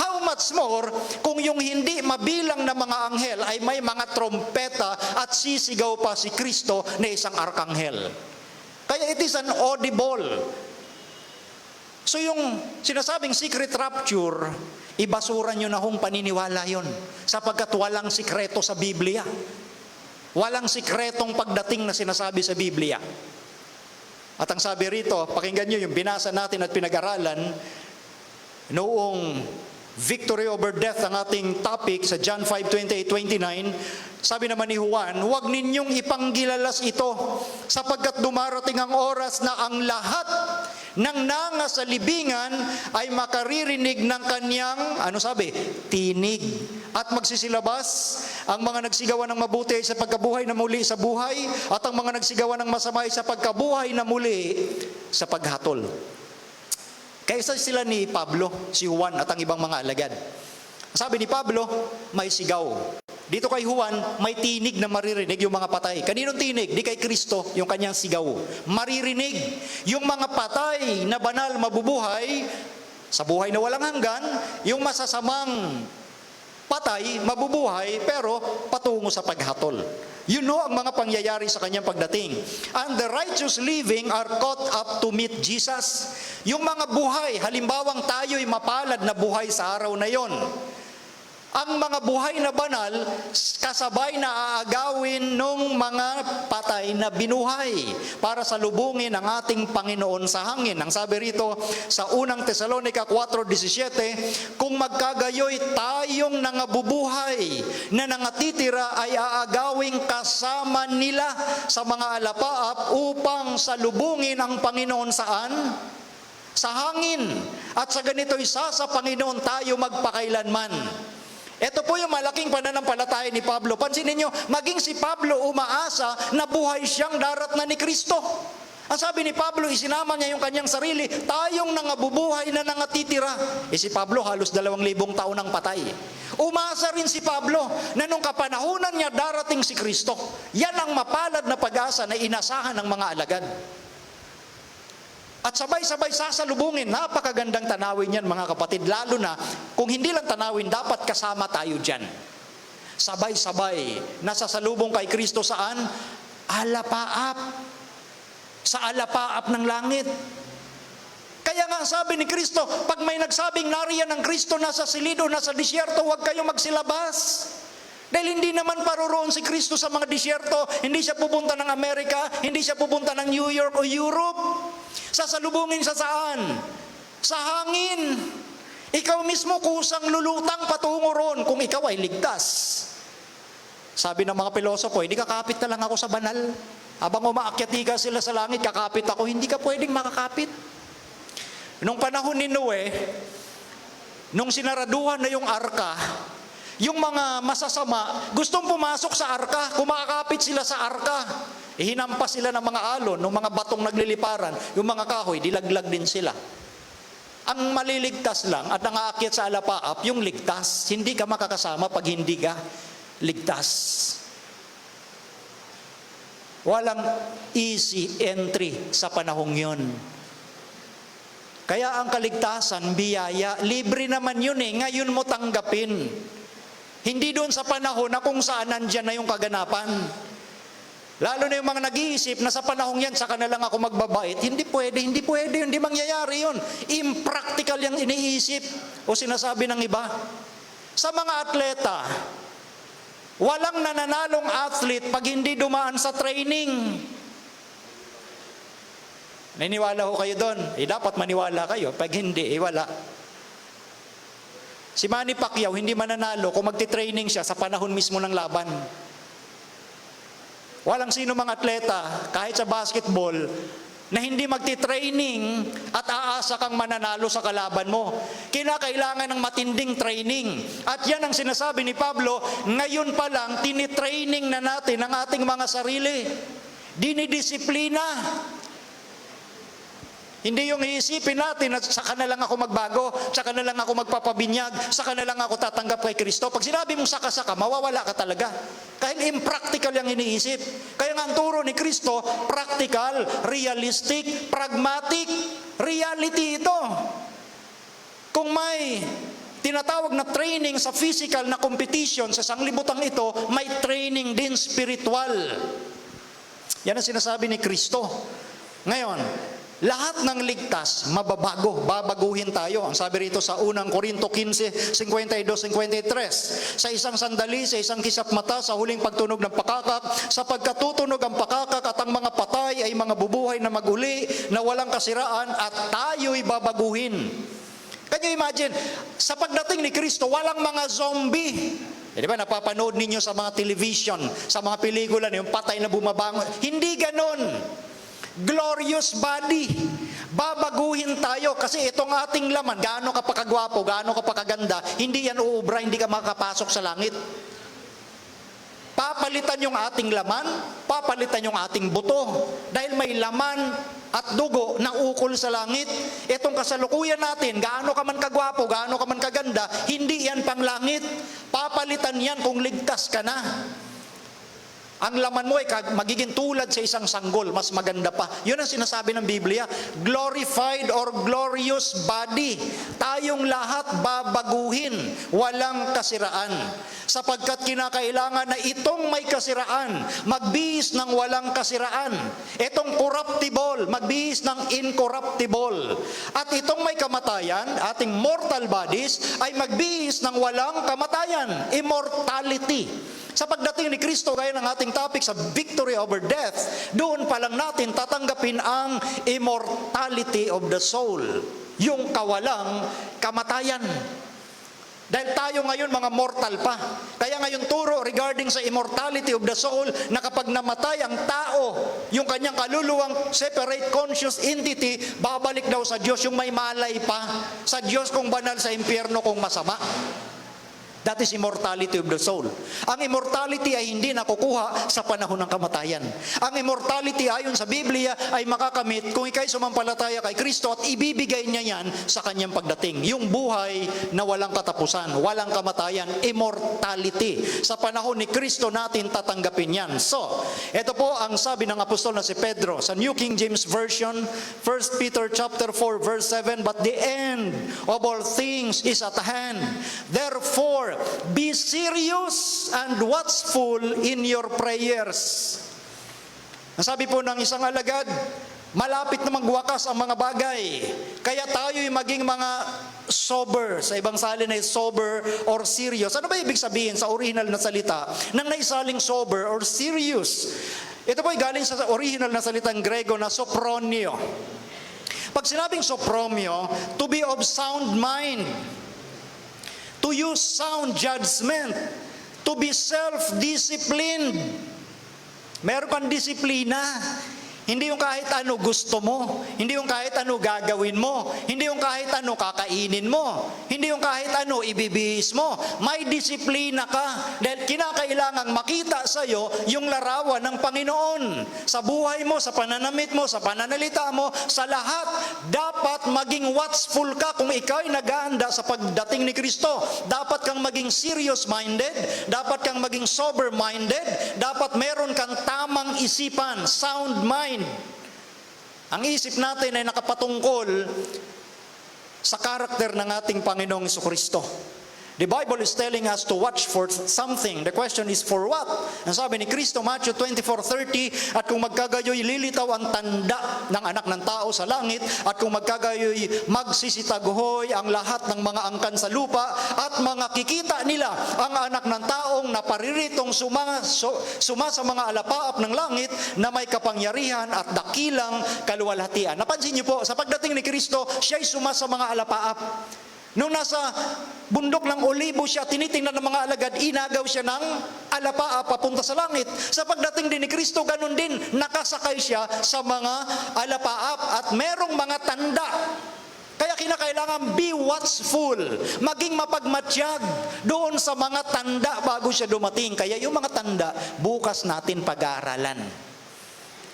How much more kung yung hindi mabilang na mga anghel ay may mga trompeta at sisigaw pa si Kristo na isang arkanghel. Kaya it is an audible. So yung sinasabing secret rapture, ibasura nyo na hong paniniwala yon, sapagkat walang sikreto sa Biblia. Walang sikretong pagdating na sinasabi sa Biblia. At ang sabi rito, pakinggan nyo yung binasa natin at pinag-aralan noong victory over death ang ating topic sa John 5:28-29. Sabi naman ni Juan, huwag ninyong ipanggilalas ito sapagkat dumarating ang oras na ang lahat ng nanga sa libingan ay makaririnig ng kanyang, ano sabi? Tinig. At magsisilabas ang mga nagsigawan ng mabuti sa pagkabuhay na muli sa buhay, at ang mga nagsigawan ng masama sa pagkabuhay na muli sa paghatol. Kaysa sila ni Pablo, si Juan at ang ibang mga alagad. Sabi ni Pablo, may sigaw. Dito kay Juan, may tinig na maririnig yung mga patay. Kaninong tinig? Di kay Kristo, yung kanyang sigaw. Maririnig. Yung mga patay na banal mabubuhay, sa buhay na walang hanggan, yung masasamang patay, mabubuhay, pero patungo sa paghatol. You know ang mga pangyayari sa kanyang pagdating. And the righteous living are caught up to meet Jesus. Yung mga buhay, halimbawang tayo'y mapalad na buhay sa araw na yon. Ang mga buhay na banal, kasabay na aagawin nung mga patay na binuhay para salubungin ang ating Panginoon sa hangin. Ang sabi rito sa unang Tesalonica 4:17, kung magkagayoy tayong nangabubuhay na nangatitira ay aagawing kasama nila sa mga alapaap upang salubungin ang Panginoon saan? Sa hangin. At sa ganito isa sa Panginoon tayo magpakailanman. Ito po yung malaking pananampalataya ni Pablo. Pansinin nyo, maging si Pablo umaasa na buhay siyang darat na ni Kristo. Ang sabi ni Pablo, isinama niya yung kanyang sarili, tayong nangabubuhay na nangatitira. Si Pablo halos 2,000 taon ang patay. Umasa rin si Pablo na nung kapanahunan niya darating si Kristo. Yan ang mapalad na pag-asa na inasahan ng mga alagad. At sabay-sabay sasalubungin. Napakagandang tanawin yan mga kapatid. Lalo na kung hindi lang tanawin, dapat kasama tayo dyan. Sabay-sabay nasasalubong kay Kristo saan? alapaap. Sa alapaap ng langit. Kaya nga sabi ni Kristo, pag may nagsabing nariyan ang Kristo nasa silid o nasa disyerto, huwag kayong magsilabas. Dahil hindi naman paroroon si Kristo sa mga disyerto, hindi siya pupunta ng Amerika, hindi siya pupunta ng New York o Europe. Sasalubungin siya saan? Sa hangin. Ikaw mismo kusang lulutang patungo ron kung ikaw ay ligtas. Sabi ng mga pilosopo, hindi kakapit na lang ako sa banal. Habang umaakyat sila sa langit, kakapit ako, hindi ka pwedeng makakapit. Nung panahon ni Noe, nung sinaraduhan na yung arka, yung mga masasama, gustong pumasok sa arka, kumakapit sila sa arka. Hinampas sila ng mga alon, ng mga batong nagliliparan, yung mga kahoy, dilaglag din sila. Ang maliligtas lang at ang aakyat sa alapaap, yung ligtas. Hindi ka makakasama pag hindi ka ligtas. Walang easy entry sa panahong yun. Kaya ang kaligtasan, biyaya, libre naman yun eh. Ngayon mo tanggapin. Hindi doon sa panahon na kung saan nandyan na yung kaganapan. Lalo na yung mga nag-iisip na sa panahong yan, saka na lang ako magbabait. Hindi pwede, hindi mangyayari yun. Impractical yung iniisip o sinasabi ng iba. Sa mga atleta, walang nananalong athlete pag hindi dumaan sa training. Naniniwala ho kayo doon? Dapat maniwala kayo. Pag hindi, wala. Si Manny Pacquiao, hindi mananalo kung magti-training siya sa panahon mismo ng laban. Walang sino mga atleta, kahit sa basketball, na hindi magti-training at aasa kang mananalo sa kalaban mo. Kinakailangan ng matinding training. At yan ang sinasabi ni Pablo, ngayon pa lang, tinitraining na natin ang ating mga sarili. Dinidisiplina. Hindi yung iisipin natin na saka na lang ako magbago, saka na lang ako magpapabinyag, saka na lang ako tatanggap kay Kristo. Pag sinabi mong saka-saka, mawawala ka talaga. Kahit impractical yung iniisip. Kaya nga ang turo ni Kristo, practical, realistic, pragmatic. Reality ito. Kung may tinatawag na training sa physical na competition sa sanglibutang ito, may training din spiritual. Yan ang sinasabi ni Kristo. Ngayon, lahat ng ligtas, mababago, babaguhin tayo. Ang sabi rito sa unang Korinto 15:52-53, sa isang sandali, sa isang kisap mata, sa huling pagtunog ng pakakak, sapagkat tutunog ang pakakak at ang mga patay ay mga bubuhay na maguli, na walang kasiraan, at tayo'y babaguhin. Can you imagine, sa pagdating ni Kristo, walang mga zombie. Di ba, napapanood ninyo sa mga television, sa mga pelikula, yung patay na bumabangon. Hindi ganon. Glorious body. Babaguhin tayo kasi itong ating laman, gaano ka pa kagwapo, gaano ka pa kaganda, hindi yan uubra, hindi ka makakapasok sa langit. Papalitan yung ating laman, papalitan yung ating buto. Dahil may laman at dugo na ukol sa langit. Itong kasalukuyan natin, gaano ka man kagwapo, gaano ka man kaganda, hindi yan pang langit. Papalitan yan kung ligtas ka na. Ang laman mo ay magiging tulad sa isang sanggol, mas maganda pa. Yun ang sinasabi ng Biblia, glorified or glorious body. Tayong lahat babaguhin, walang kasiraan. Sapagkat kinakailangan na itong may kasiraan, magbihis ng walang kasiraan. Itong corruptible, magbihis ng incorruptible. At itong may kamatayan, ating mortal bodies, ay magbihis ng walang kamatayan, immortality. Sa pagdating ni Kristo, gaya ng ating topic sa victory over death, doon pa lang natin tatanggapin ang immortality of the soul, yung kawalang kamatayan. Dahil tayo ngayon mga mortal pa. Kaya ngayon turo regarding sa immortality of the soul, na kapag namatay ang tao, yung kanyang kaluluwang separate conscious entity, babalik daw sa Diyos, yung may malay pa sa Diyos kung banal, sa impyerno kung masama. That is immortality of the soul. Ang immortality ay hindi nakukuha sa panahon ng kamatayan. Ang immortality ayon sa Biblia ay makakamit kung ikay sumampalataya kay Kristo at ibibigay niya yan sa kanyang pagdating. Yung buhay na walang katapusan, walang kamatayan, immortality. Sa panahon ni Kristo natin tatanggapin yan. So, ito po ang sabi ng apostol na si Pedro sa New King James Version, 1 Peter chapter 4 verse 7, but the end of all things is at hand. Therefore, be serious and watchful in your prayers. Ang sabi po ng isang alagad, malapit na magwakas ang mga bagay. Kaya tayo'y maging mga sober. Sa ibang salin ay sober or serious. Ano ba ibig sabihin sa original na salita ng naisaling sober or serious? Ito po ay galing sa original na salitang Grego na sopronio. Pag sinabing sopronio, to be of sound mind, to use sound judgment, to be self-disciplined. Meron kang disiplina. Hindi yung kahit ano gusto mo. Hindi yung kahit ano gagawin mo. Hindi yung kahit ano kakainin mo. Hindi yung kahit ano ibibihis mo. May disiplina ka. Dahil kinakailangang makita sa iyo yung larawan ng Panginoon. Sa buhay mo, sa pananamit mo, sa pananalita mo, sa lahat. Dapat maging watchful ka kung ikaw ay nag-aanda sa pagdating ni Kristo. Dapat kang maging serious-minded. Dapat kang maging sober-minded. Dapat meron kang tamang isipan, sound mind. Ang isip natin ay nakapatungkol sa karakter ng ating Panginoong Jesucristo. The Bible is telling us to watch for something. The question is for what? Ang sabi ni Kristo, Matthew 24:30, at kung magkagayoy lilitaw ang tanda ng anak ng tao sa langit, at kung magkagayoy magsisitaguhoy ang lahat ng mga angkan sa lupa, at mga kikita nila ang anak ng taong napariritong suma sa mga alapaap ng langit na may kapangyarihan at dakilang kaluwalhatian. Napansin niyo po, sa pagdating ni Kristo, siya'y suma sa mga alapaap. Nung nasa bundok ng Olibo siya, tinitingnan ng mga alagad, inagaw siya ng alapaa papunta sa langit. Sa pagdating din ni Kristo, ganun din, nakasakay siya sa mga alapaap at merong mga tanda. Kaya kinakailangan be watchful, maging mapagmatsyag doon sa mga tanda bago siya dumating. Kaya yung mga tanda, bukas natin pag-aaralan.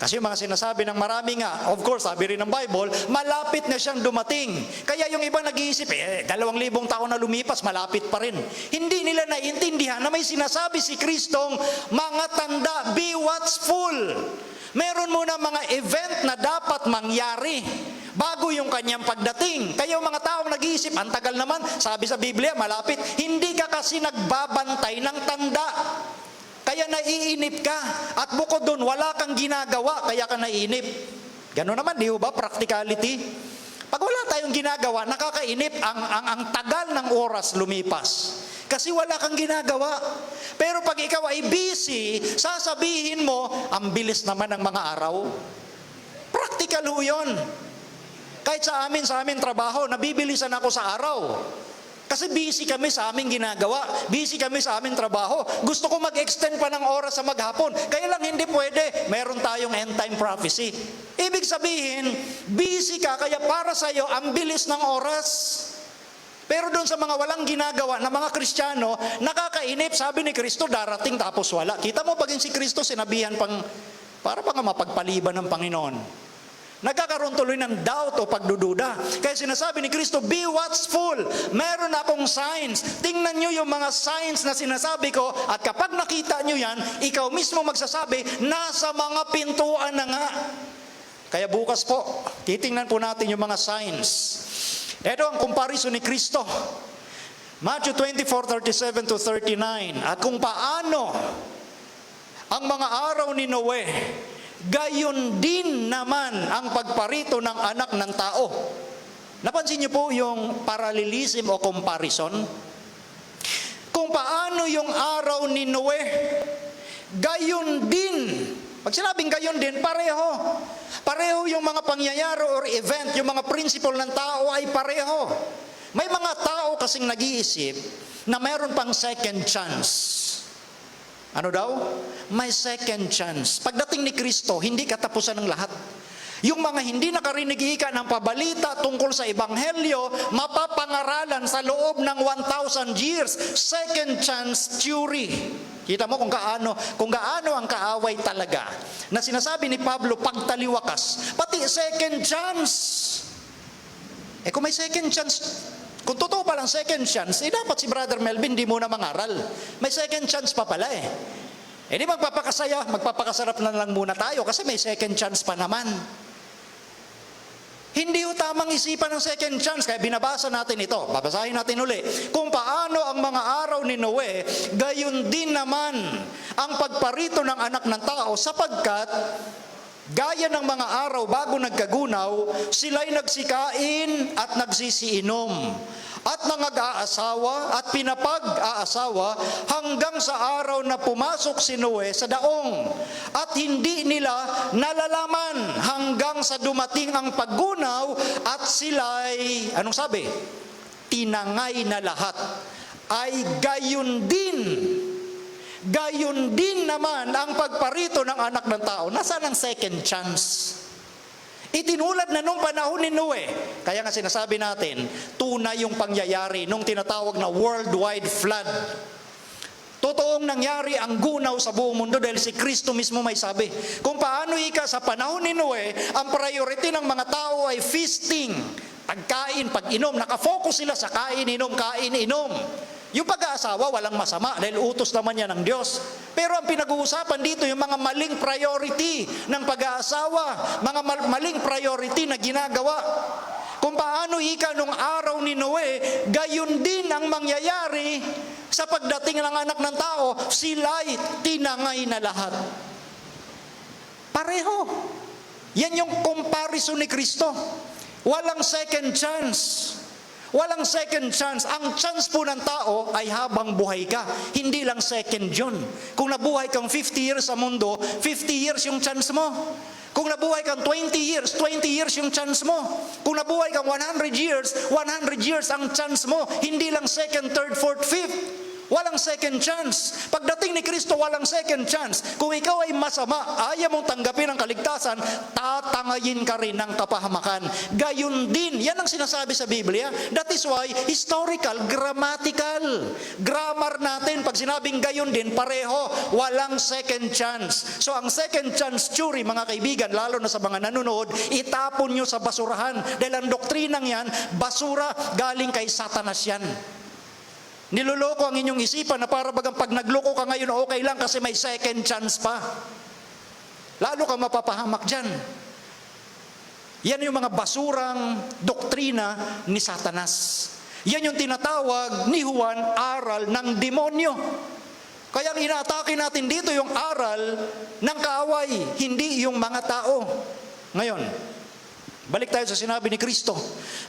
Kasi yung mga sinasabi ng marami nga, of course, sabi rin ng Bible, malapit na siyang dumating. Kaya yung iba nag-iisip, 2,000 taon na lumipas, malapit pa rin. Hindi nila naiintindihan na may sinasabi si Kristong mga tanda, be watchful. Meron muna mga event na dapat mangyari bago yung kanyang pagdating. Kaya yung mga taong nag-iisip, ang tagal naman, sabi sa Biblia, malapit. Hindi ka kasi nagbabantay ng tanda. Kaya naiinip ka. At bukod doon, wala kang ginagawa, kaya ka naiinip. Gano'n naman, di ba? Practicality. Pag wala tayong ginagawa, nakakainip. Ang tagal ng oras lumipas. Kasi wala kang ginagawa. Pero pag ikaw ay busy, sasabihin mo, ang bilis naman ng mga araw. Practical ho yun. Kahit sa amin trabaho, nabibilisan ako sa araw. Kasi busy kami sa aming ginagawa. Busy kami sa aming trabaho. Gusto ko mag-extend pa ng oras sa maghapon. Kaya lang hindi pwede. Meron tayong end time prophecy. Ibig sabihin, busy ka, kaya para sa iyo, ang bilis ng oras. Pero doon sa mga walang ginagawa na mga Kristiyano, nakakainip. Sabi ni Kristo, darating tapos wala. Kita mo pagin si Kristo, sinabihan para pang mapagpaliban ng Panginoon. Nagkakaroon tuloy ng doubt o pagdududa. Kaya sinasabi ni Kristo, be watchful. Meron akong signs. Tingnan nyo yung mga signs na sinasabi ko, at kapag nakita nyo yan, ikaw mismo magsasabi, nasa mga pintuan na nga. Kaya bukas po, titingnan po natin yung mga signs. Ito ang comparison ni Kristo. Matthew 24:37 to 39. At kung paano ang mga araw ni Noe, gayon din naman ang pagparito ng anak ng tao. Napansin niyo po yung parallelism o comparison? Kung paano yung araw ni Noe, gayon din. Pag sinabing gayon din, pareho. Pareho yung mga pangyayari or event, yung mga principle ng tao ay pareho. May mga tao kasing nag-iisip na mayroon pang second chance. Ano daw? May second chance. Pagdating ni Kristo, hindi katapusan ng lahat. Yung mga hindi nakarinig ika ng pabalita tungkol sa Ebanghelyo, mapapangaralan sa loob ng 1,000 years. Second chance theory. Kita mo kung gaano ang kaaway talaga. Na sinasabi ni Pablo, pagtaliwakas. Pati second chance. Kung may second chance, kung totoo palang second chance, dapat si Brother Melvin di muna mangaral. May second chance pa pala di magpapakasarap na lang muna tayo kasi may second chance pa naman. Hindi ho tamang isipan ng second chance, kaya binabasa natin ito. Babasahin natin uli. Kung paano ang mga araw ni Noe, gayon din naman ang pagparito ng anak ng tao sapagkat Gaya ng mga araw bago nagkagunaw, sila'y nagsikain at nagsisiinom, at nangag-aasawa at pinapag-aasawa hanggang sa araw na pumasok si Noe sa daong. At hindi nila nalalaman hanggang sa dumating ang paggunaw at sila'y, anong sabi? Tinangay na lahat. Ay gayon din. Gayon din naman ang pagparito ng anak ng tao. Nasaan ang second chance? Itinulad na nung panahon ni Noe. Kaya nga sinasabi natin, tunay yung pangyayari nung tinatawag na worldwide flood. Totoong nangyari ang gunaw sa buong mundo dahil si Kristo mismo may sabi. Kung paano sa panahon ni Noe, ang priority ng mga tao ay feasting, pagkain, pag-inom. Nakafocus sila sa kain, inom, kain, inom. Yung pag-aasawa, walang masama dahil utos naman yan ng Diyos. Pero ang pinag-uusapan dito, yung mga maling priority ng pag-aasawa, mga maling priority na ginagawa. Kung paano nung araw ni Noe, gayon din ang mangyayari sa pagdating ng anak ng tao, sila'y tinangay na lahat. Pareho. Yan yung comparison ni Kristo. Walang second chance. Walang second chance. Ang chance po ng tao ay habang buhay ka. Hindi lang second yun. Kung nabuhay kang 50 years sa mundo, 50 years yung chance mo. Kung nabuhay kang 20 years, 20 years yung chance mo. Kung nabuhay kang 100 years, 100 years ang chance mo. Hindi lang second, third, fourth, fifth. Walang second chance. Pagdating ni Kristo, walang second chance. Kung ikaw ay masama, ayaw mong tanggapin ang kaligtasan, tatangayin ka rin ng kapahamakan. Gayon din, yan ang sinasabi sa Biblia. That is why, historical, grammatical. Grammar natin, pag sinabing gayon din, pareho, walang second chance. So ang second chance theory, mga kaibigan, lalo na sa mga nanonood, itapon nyo sa basurahan. Dahil ang doktrinang yan, basura, galing kay Satanas yan. Niloloko ang inyong isipan na para bagang pag nagloko ka ngayon, okay lang kasi may second chance pa. Lalo ka mapapahamak dyan. Yan yung mga basurang doktrina ni Satanas. Yan yung tinatawag ni Juan, aral ng demonyo. Kaya ang inaatake natin dito yung aral ng kaaway, hindi yung mga tao. Ngayon, balik tayo sa sinabi ni Kristo.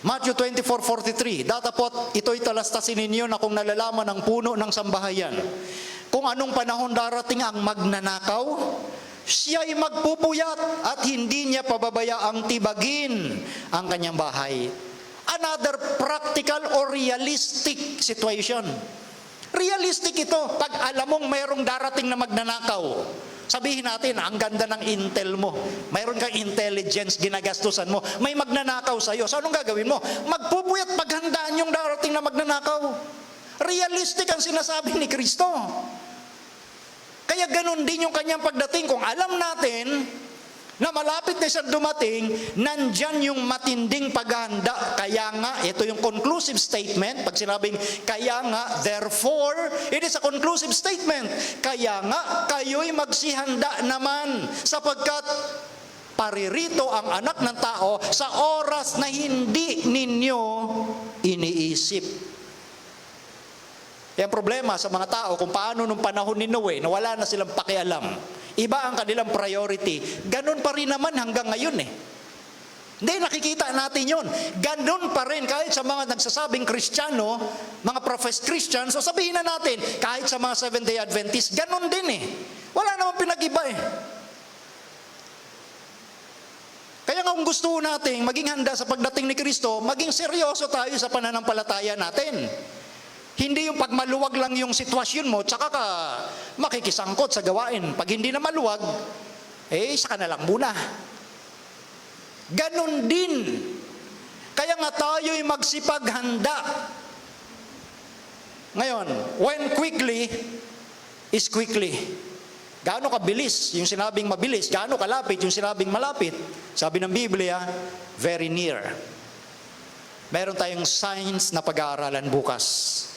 Matthew 24:43, datapot ito'y talastasin ninyo na kung nalalaman ng puno ng sambahayan, kung anong panahon darating ang magnanakaw, siya'y magpupuyat at hindi niya pababayaang tibagin ang kanyang bahay. Another practical or realistic situation. Realistic ito, pag alam mong mayroong darating na magnanakaw. Sabihin natin, ang ganda ng intel mo. Mayroon kang intelligence, ginagastusan mo. May magnanakaw sa'yo. So anong gagawin mo? Magpupuyat paghandaan yung darating na magnanakaw. Realistic ang sinasabi ni Kristo. Kaya ganun din yung kanyang pagdating. Kung alam natin na malapit na siyang dumating, nandyan yung matinding paghahanda. Kaya nga, ito yung conclusive statement. Pag sinabing, kaya nga, therefore, it is a conclusive statement. Kaya nga, kayo'y magsihanda naman sapagkat paririto ang anak ng tao sa oras na hindi ninyo iniisip. Yung problema sa mga tao kung paano nung panahon ni Noe na wala na silang pakialam. Iba ang kanilang priority. Ganon pa rin naman hanggang ngayon eh. Hindi, nakikita natin yun. Ganon pa rin kahit sa mga nagsasabing Kristiyano, mga professed Christians, so sabihin na natin, kahit sa mga Seventh-day Adventists, ganon din eh. Wala namang pinag-iba eh. Kaya nga kung gusto natin maging handa sa pagdating ni Kristo, maging seryoso tayo sa pananampalataya natin. Hindi yung pag maluwag lang yung sitwasyon mo, tsaka ka makikisangkot sa gawain. Pag hindi na maluwag, saka na lang muna. Ganon din. Kaya nga tayo'y magsipaghanda. Ngayon, when quickly is quickly. Gaano kabilis yung sinabing mabilis? Gaano kalapit yung sinabing malapit? Sabi ng Biblia, very near. Meron tayong signs na pag-aaralan bukas.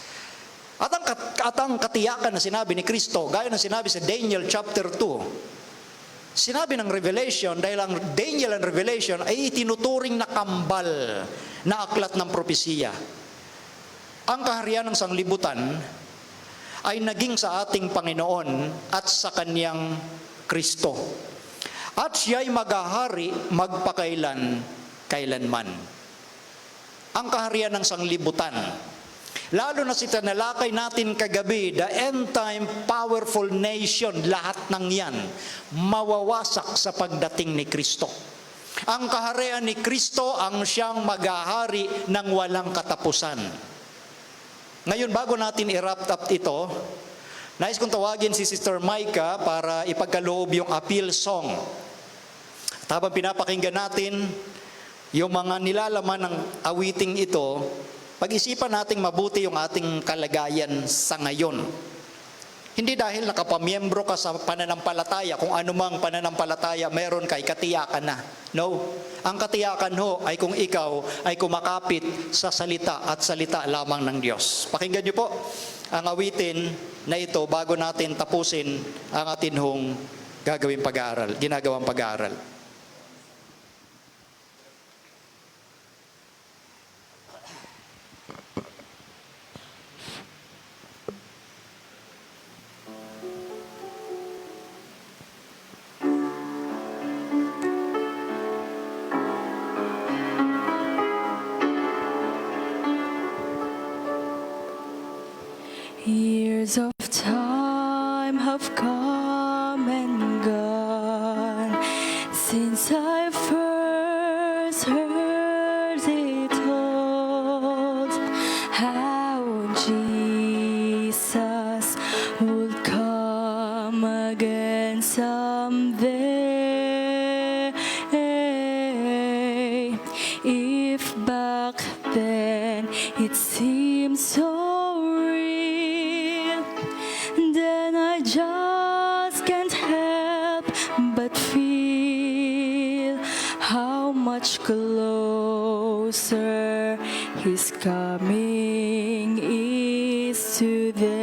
At ang katiyakan na sinabi ni Kristo, gaya ng sinabi sa Daniel chapter 2, sinabi ng Revelation, dahil ang Daniel and Revelation ay itinuturing na kambal na aklat ng propesiya. Ang kaharian ng sanglibutan ay naging sa ating Panginoon at sa Kanyang Kristo. at siya'y maghahari magpakailan kailanman. Ang kaharian ng sanglibutan. Lalo na si tinalakay natin kagabi, the end time powerful nation, lahat ng yan mawawasak sa pagdating ni Kristo. Ang kaharian ni Kristo ang siyang maghahari ng walang katapusan. Ngayon, bago natin i-wrap up ito, nais kong tawagin si Sister Micah para ipagkaloob yung appeal song. At habang pinapakinggan natin yung mga nilalaman ng awiting ito, pag-isipan nating mabuti yung ating kalagayan sa ngayon. Hindi dahil nakapamiyembro ka sa pananampalataya, kung anumang pananampalataya meron kay katiyakan na. No. Ang katiyakan ho ay kung ikaw ay kumakapit sa salita at salita lamang ng Diyos. Pakinggan niyo po ang awitin na ito bago natin tapusin ang atin hong ginagawang pag-aaral. Years of time have come and gone since I first heard it told how Jesus would come again someday. If back then it seemed so real, then I just can't help but feel how much closer His coming is today.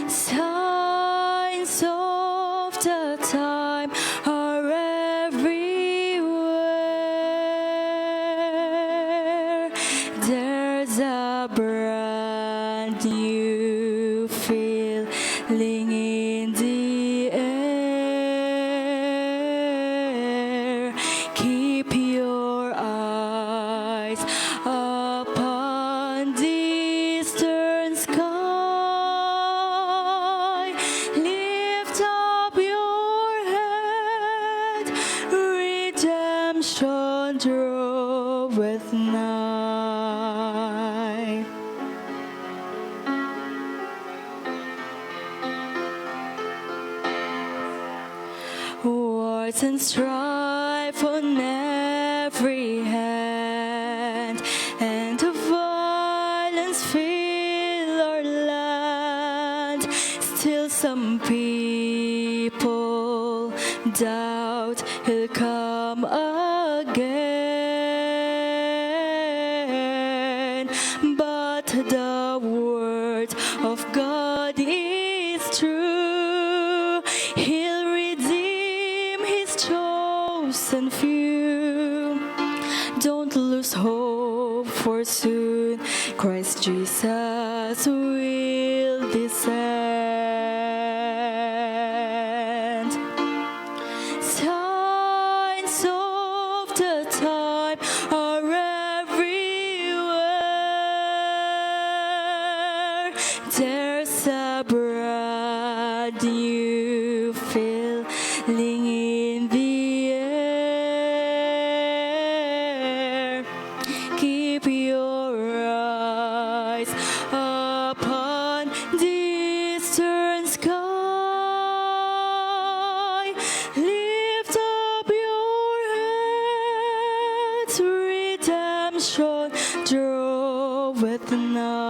Signs of the time are everywhere. There's a brand new feeling in the air. Keep your eyes upon the eastern sky. Lift up your head, redemption draweth nigh. Wars and strife on every hand, and the violence fill our land. Still some people doubt He'll come again, but the word of God is true. He'll redeem His chosen few. Don't lose hope, for soon Christ Jesus will descend. Signs of the time are everywhere. There's a brand new feeling in the air. Keep your eyes upon the eastern sky. Lift up your heads, redemption draweth nigh.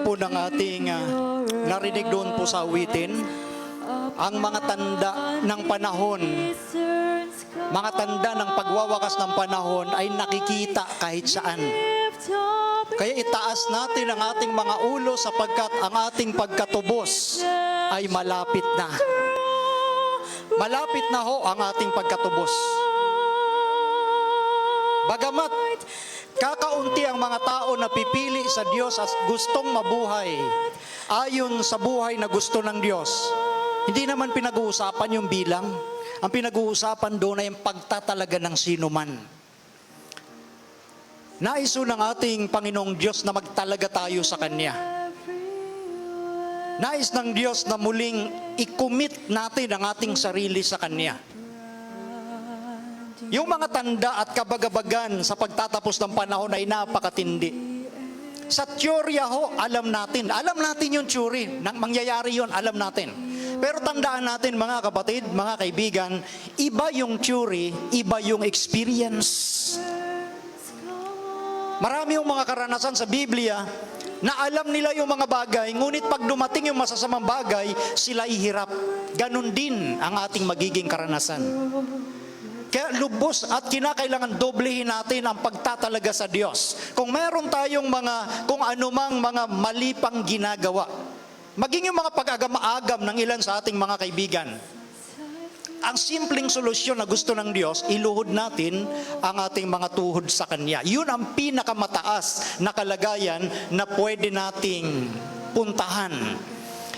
po ng ating narinig doon po sa awitin, ang mga tanda ng panahon, mga tanda ng pagwawakas ng panahon ay nakikita kahit saan. Kaya itaas natin ang ating mga ulo sapagkat ang ating pagkatubos ay malapit na. Malapit na ho ang ating pagkatubos. Bagamat kakaunti ang mga tao na pipili sa Diyos at gustong mabuhay ayon sa buhay na gusto ng Diyos, hindi naman pinag-uusapan yung bilang. Ang pinag-uusapan doon ay ang pagtatalaga ng sino man. Nais ng ating Panginoong Diyos na magtalaga tayo sa Kanya. Nais ng Diyos na muling i-commit natin ang ating sarili sa Kanya. Yung mga tanda at kabagabagan sa pagtatapos ng panahon ay napakatindi. Sa teorya ho, alam natin yung teory, mangyayari yon, alam natin. Pero tandaan natin mga kapatid, mga kaibigan, iba yung theory, iba yung experience. Marami yung mga karanasan sa Biblia na alam nila yung mga bagay, ngunit pag dumating yung masasamang bagay, sila ihirap. Ganon din ang ating magiging karanasan. Kaya lubos at kinakailangan doblehin natin ang pagtatalaga sa Diyos. Kung meron tayong kung anumang mga mali pang ginagawa, maging yung mga pag-agam-agam ng ilan sa ating mga kaibigan, ang simpleng solusyon na gusto ng Diyos, iluhod natin ang ating mga tuhod sa Kanya. Yun ang pinakamataas na kalagayan na pwede nating puntahan.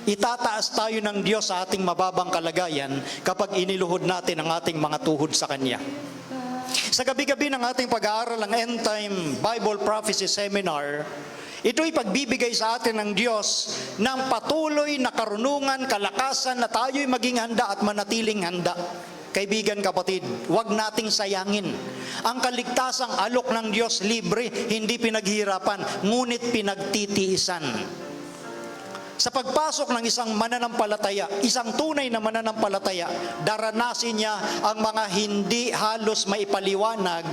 Itataas tayo ng Diyos sa ating mababang kalagayan kapag iniluhod natin ang ating mga tuhod sa Kanya. Sa gabi-gabi ng ating pag-aaral ng End Time Bible Prophecy Seminar, ito'y pagbibigay sa atin ng Diyos ng patuloy na karunungan, kalakasan na tayo'y maging handa at manatiling handa. Kaibigan, kapatid, huwag nating sayangin. Ang kaligtasang alok ng Diyos libre, hindi pinaghirapan, ngunit pinagtitiisan. Sa pagpasok ng isang mananampalataya, isang tunay na mananampalataya, daranasin niya ang mga hindi halos maipaliwanag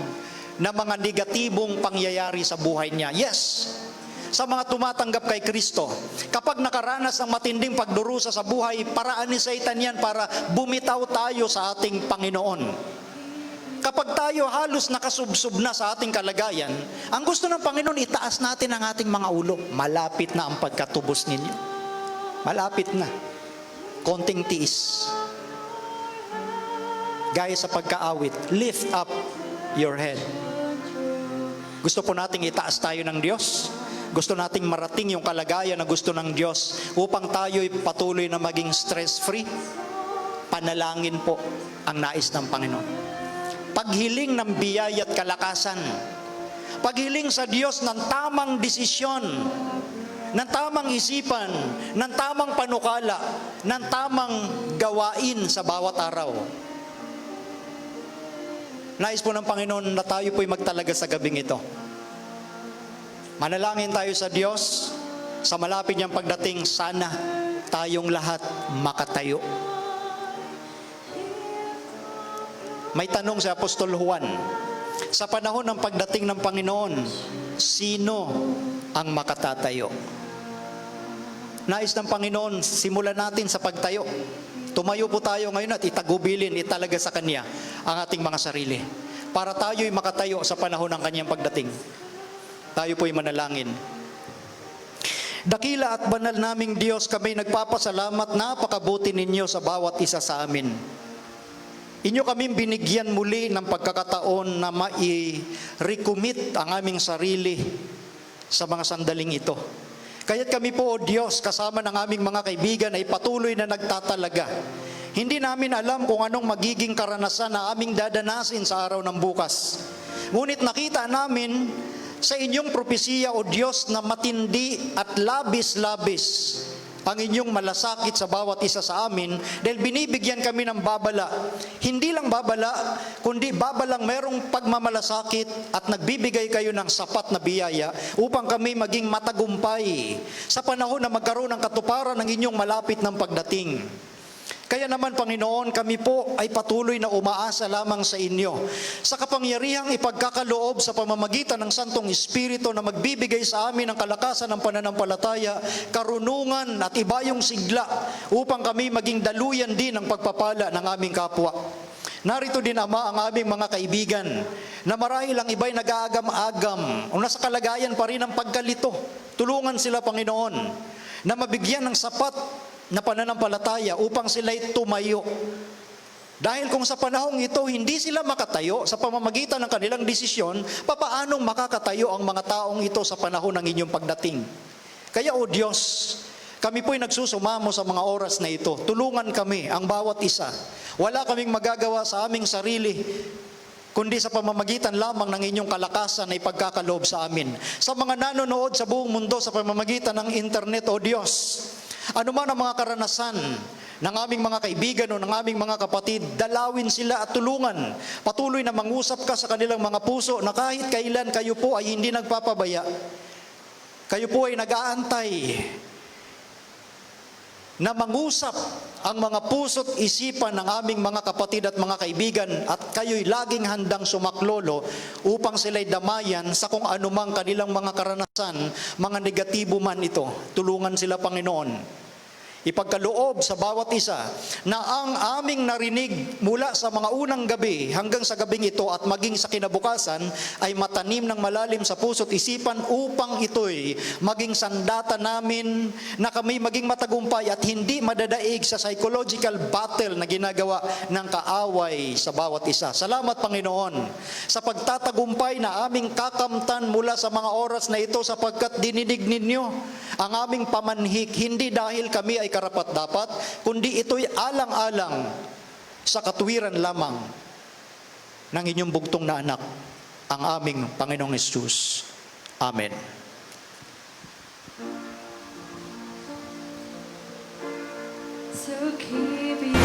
na mga negatibong pangyayari sa buhay niya. Yes, sa mga tumatanggap kay Kristo, kapag nakaranas ng matinding pagdurusa sa buhay, paraan ni Satan yan para bumitaw tayo sa ating Panginoon. Kapag tayo halos nakasubsob na sa ating kalagayan, ang gusto ng Panginoon, itaas natin ang ating mga ulo. Malapit na ang pagkatubos ninyo. Malapit na. Konting tiis. Gaya sa pagkaawit, lift up your head. Gusto po nating itaas tayo ng Diyos. Gusto nating marating yung kalagayan na gusto ng Diyos upang tayo'y patuloy na maging stress-free. Panalangin po ang nais ng Panginoon. Paghiling ng biyaya at kalakasan. Paghiling sa Diyos ng tamang desisyon, ng tamang isipan, ng tamang panukala, ng tamang gawain sa bawat araw. Nais po ng Panginoon na tayo po'y magtalaga sa gabing ito. Manalangin tayo sa Diyos, sa malapit niyang pagdating, sana tayong lahat makatayo. May tanong si Apostol Juan, sa panahon ng pagdating ng Panginoon, sino ang makatatayo? Nais ng Panginoon, simulan natin sa pagtayo. Tumayo po tayo ngayon at itagubilin, italaga sa Kanya ang ating mga sarili. Para tayo'y makatayo sa panahon ng Kanyang pagdating. Tayo po'y manalangin. Dakila at banal naming Diyos, kami nagpapasalamat, napakabuti ninyo sa bawat isa sa amin. Inyo kaming binigyan muli ng pagkakataon na mai-recommit ang aming sarili sa mga sandaling ito. Kaya't kami po, O Diyos, kasama ng aming mga kaibigan ay patuloy na nagtatalaga. Hindi namin alam kung anong magiging karanasan na aming dadanasin sa araw ng bukas. Ngunit nakita namin sa inyong propesiya, O Diyos, na matindi at labis-labis ang inyong malasakit sa bawat isa sa amin dahil binibigyan kami ng babala. Hindi lang babala, kundi babalang merong pagmamalasakit at nagbibigay kayo ng sapat na biyaya upang kami maging matagumpay sa panahon na magkaroon ng katuparan ng inyong malapit ng pagdating. Kaya naman, Panginoon, kami po ay patuloy na umaasa lamang sa inyo sa kapangyarihang ipagkakaloob sa pamamagitan ng Santong Espiritu na magbibigay sa amin ng kalakasan ng pananampalataya, karunungan at ibayong sigla upang kami maging daluyan din ng pagpapala ng aming kapwa. Narito din, Ama, ang aming mga kaibigan na marahil ang iba'y nag-aagam-agam o nasa kalagayan pa rin ng pagkalito. Tulungan sila, Panginoon, na mabigyan ng sapat na pananampalataya upang sila'y tumayo. Dahil kung sa panahong ito, hindi sila makatayo sa pamamagitan ng kanilang desisyon, papaanong makakatayo ang mga taong ito sa panahon ng inyong pagdating? Kaya, O Diyos, kami po'y nagsusumamo sa mga oras na ito. Tulungan kami, ang bawat isa. Wala kaming magagawa sa aming sarili, kundi sa pamamagitan lamang ng inyong kalakasan na ipagkakaloob sa amin. Sa mga nanonood sa buong mundo sa pamamagitan ng internet, O Diyos, ano man ang mga karanasan ng aming mga kaibigan o ng aming mga kapatid, dalawin sila at tulungan. Patuloy na mangusap ka sa kanilang mga puso na kahit kailan kayo po ay hindi nagpapabaya. Kayo po ay nag-aantay na mangusap ang mga puso't isipan ng aming mga kapatid at mga kaibigan at kayo'y laging handang sumaklolo upang sila'y damayan sa kung anumang kanilang mga karanasan, mga negatibo man ito. Tulungan sila, Panginoon. Ipagkaloob sa bawat isa na ang aming narinig mula sa mga unang gabi hanggang sa gabing ito at maging sa kinabukasan ay matanim ng malalim sa puso't isipan upang ito'y maging sandata namin na kami maging matagumpay at hindi madadaig sa psychological battle na ginagawa ng kaaway sa bawat isa. Salamat, Panginoon, sa pagtatagumpay na aming kakamtan mula sa mga oras na ito sapagkat dinidig ninyo ang aming pamanhik, hindi dahil kami ay karapat-dapat, kundi ito'y alang-alang sa katuwiran lamang ng inyong bugtong na anak, ang aming Panginoong Hesus. Amen. So keep you.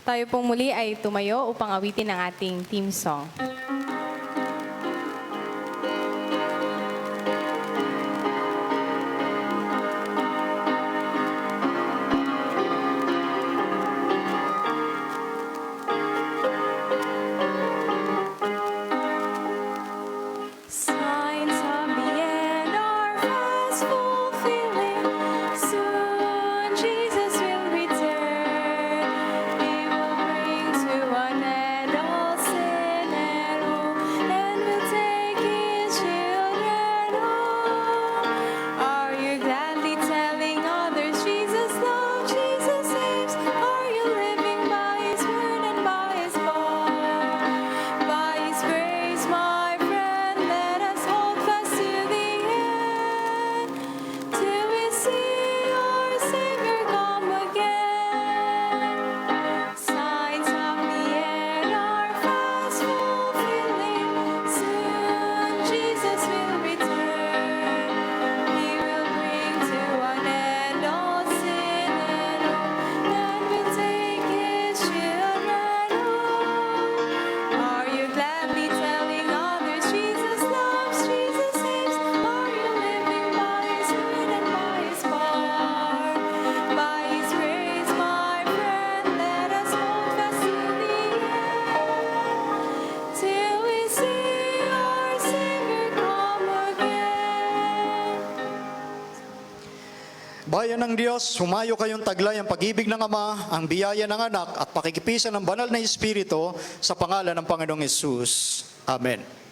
Tayo pong muli ay tumayo upang awitin ang ating theme song. Signs of the end are fast fulfilling. Soon Jesus will return. He will bring to an end all sin and woe, and will take His children home. Are you gladly telling others Jesus loves, Jesus saves? Are you living by His word and by His power? By His grace, my friend, let us hold fast to the end, till we see our Savior come again. Signs of the end are fast fulfilling. Soon Jesus will return. He will bring to an end all sin and woe, and will take His children home. Are you gladly telling others Jesus loves, Jesus saves? Are you living by His word and by His power? By His grace, my friend, let us hold fast to the end, till we see our Savior come again. Bayan ng Diyos, humayo kayong taglay ang pag-ibig ng Ama, ang biyaya ng Anak at pakikipisan ng banal na Espiritu sa pangalan ng Panginoong Hesus. Amen.